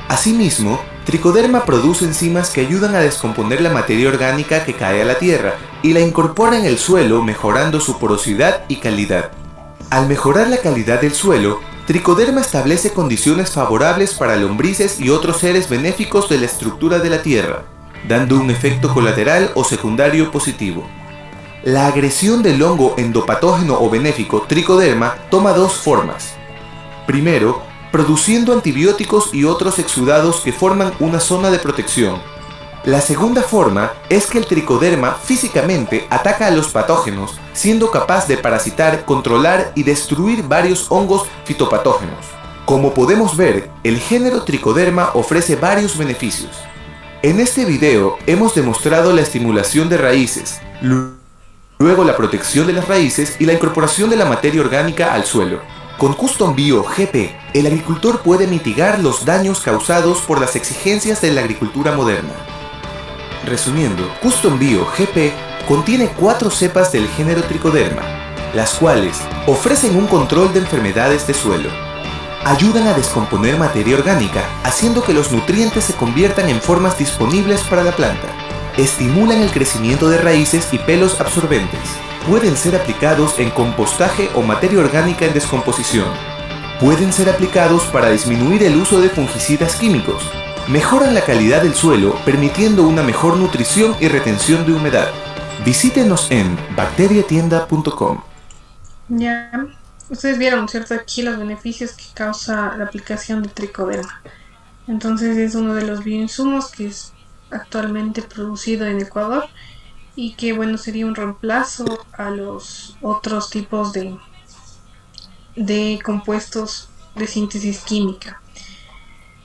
Asimismo, Tricoderma produce enzimas que ayudan a descomponer la materia orgánica que cae a la tierra y la incorpora en el suelo, mejorando su porosidad y calidad. Al mejorar la calidad del suelo, Tricoderma establece condiciones favorables para lombrices y otros seres benéficos de la estructura de la tierra, dando un efecto colateral o secundario positivo. La agresión del hongo endopatógeno o benéfico Tricoderma toma dos formas. Primero, produciendo antibióticos y otros exudados que forman una zona de protección. La segunda forma es que el Tricoderma físicamente ataca a los patógenos, siendo capaz de parasitar, controlar y destruir varios hongos fitopatógenos. Como podemos ver, el género Tricoderma ofrece varios beneficios. En este video hemos demostrado la estimulación de raíces, luego la protección de las raíces y la incorporación de la materia orgánica al suelo. Con Custom Bio GP, el agricultor puede mitigar los daños causados por las exigencias de la agricultura moderna. Resumiendo, Custom Bio GP contiene 4 cepas del género Tricoderma, las cuales ofrecen un control de enfermedades de suelo. Ayudan a descomponer materia orgánica, haciendo que los nutrientes se conviertan en formas disponibles para la planta. Estimulan el crecimiento de raíces y pelos absorbentes. Pueden ser aplicados en compostaje o materia orgánica en descomposición. Pueden ser aplicados para disminuir el uso de fungicidas químicos. Mejoran la calidad del suelo, permitiendo una mejor nutrición y retención de humedad. Visítenos en bacteriatienda.com. Ya, ustedes vieron, ¿cierto? Aquí los beneficios que causa la aplicación de Tricoderma. Entonces es uno de los bioinsumos que es actualmente producido en Ecuador y que, bueno, sería un reemplazo a los otros tipos de compuestos de síntesis química.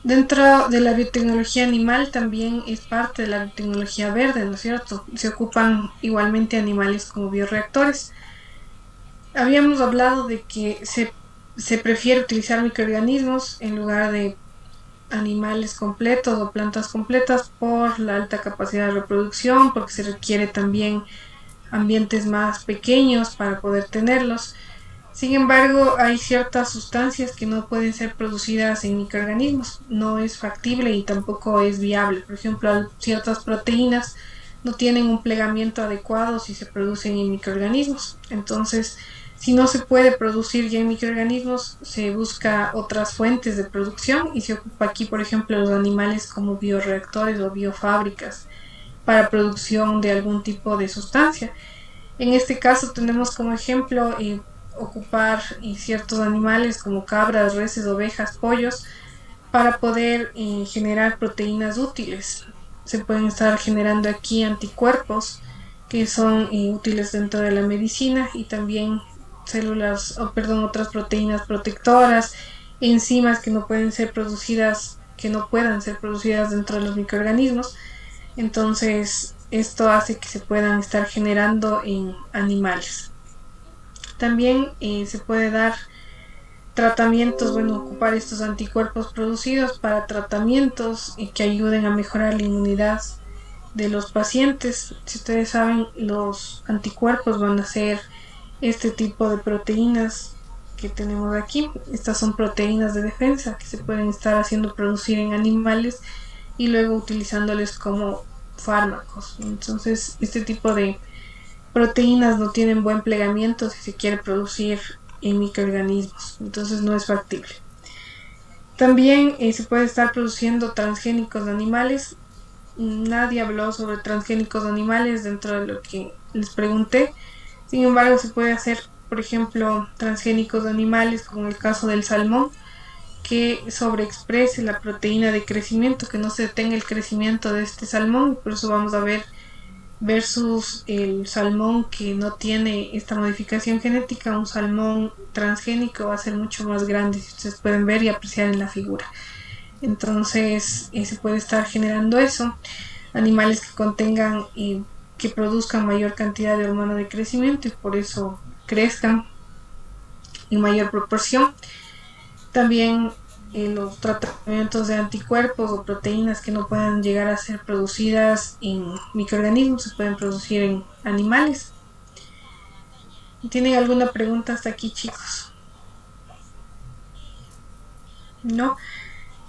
Dentro de la biotecnología animal también es parte de la biotecnología verde, ¿no es cierto? Se ocupan igualmente animales como bioreactores. Habíamos hablado de que se prefiere utilizar microorganismos en lugar de animales completos o plantas completas por la alta capacidad de reproducción, porque se requiere también ambientes más pequeños para poder tenerlos. Sin embargo, hay ciertas sustancias que no pueden ser producidas en microorganismos, no es factible y tampoco es viable. Por ejemplo, ciertas proteínas no tienen un plegamiento adecuado si se producen en microorganismos. Entonces, si no se puede producir ya en microorganismos, se busca otras fuentes de producción y se ocupa aquí, por ejemplo, los animales como bioreactores o biofábricas para producción de algún tipo de sustancia. En este caso tenemos como ejemplo ocupar ciertos animales como cabras, reses, ovejas, pollos para poder generar proteínas útiles. Se pueden estar generando aquí anticuerpos que son útiles dentro de la medicina y también otras proteínas protectoras, enzimas que no puedan ser producidas dentro de los microorganismos. Entonces esto hace que se puedan estar generando en animales. También se puede dar tratamientos, ocupar estos anticuerpos producidos para tratamientos que ayuden a mejorar la inmunidad de los pacientes. Si ustedes saben, los anticuerpos van a ser este tipo de proteínas que tenemos aquí. Estas son proteínas de defensa que se pueden estar haciendo producir en animales y luego utilizándoles como fármacos. Entonces, este tipo de proteínas no tienen buen plegamiento si se quiere producir en microorganismos, entonces no es factible. También se puede estar produciendo transgénicos de animales. Nadie habló sobre transgénicos de animales dentro de lo que les pregunté. Sin embargo, se puede hacer, por ejemplo, transgénicos de animales, como en el caso del salmón, que sobreexprese la proteína de crecimiento, que no se detenga el crecimiento de este salmón. Por eso vamos a ver versus el salmón que no tiene esta modificación genética. Un salmón transgénico va a ser mucho más grande, si ustedes pueden ver y apreciar en la figura. Entonces se puede estar generando eso, animales que contengan que produzcan mayor cantidad de hormona de crecimiento y por eso crezcan en mayor proporción. También los tratamientos de anticuerpos o proteínas que no puedan llegar a ser producidas en microorganismos, se pueden producir en animales. ¿Tienen alguna pregunta hasta aquí, chicos? ¿No?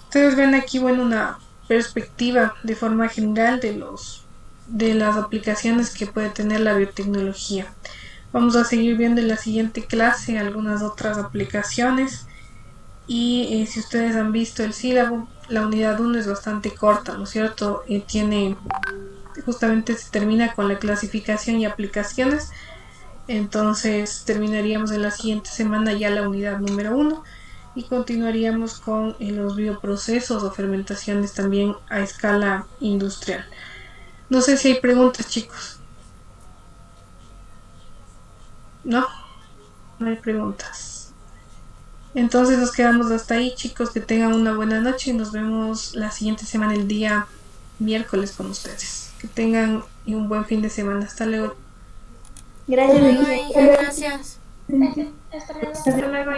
Ustedes ven aquí, bueno, una perspectiva de forma general de las aplicaciones que puede tener la biotecnología. Vamos a seguir viendo en la siguiente clase algunas otras aplicaciones. Y si ustedes han visto el sílabo, la unidad 1 es bastante corta, ¿no es cierto? Justamente se termina con la clasificación y aplicaciones. Entonces terminaríamos en la siguiente semana ya la unidad número 1 y continuaríamos con los bioprocesos o fermentaciones también a escala industrial. No sé si hay preguntas, chicos. No hay preguntas. Entonces nos quedamos hasta ahí, chicos. Que tengan una buena noche y nos vemos la siguiente semana, el día miércoles, con ustedes. Que tengan un buen fin de semana. Hasta luego. Gracias. Gracias. Hasta luego. Hasta luego.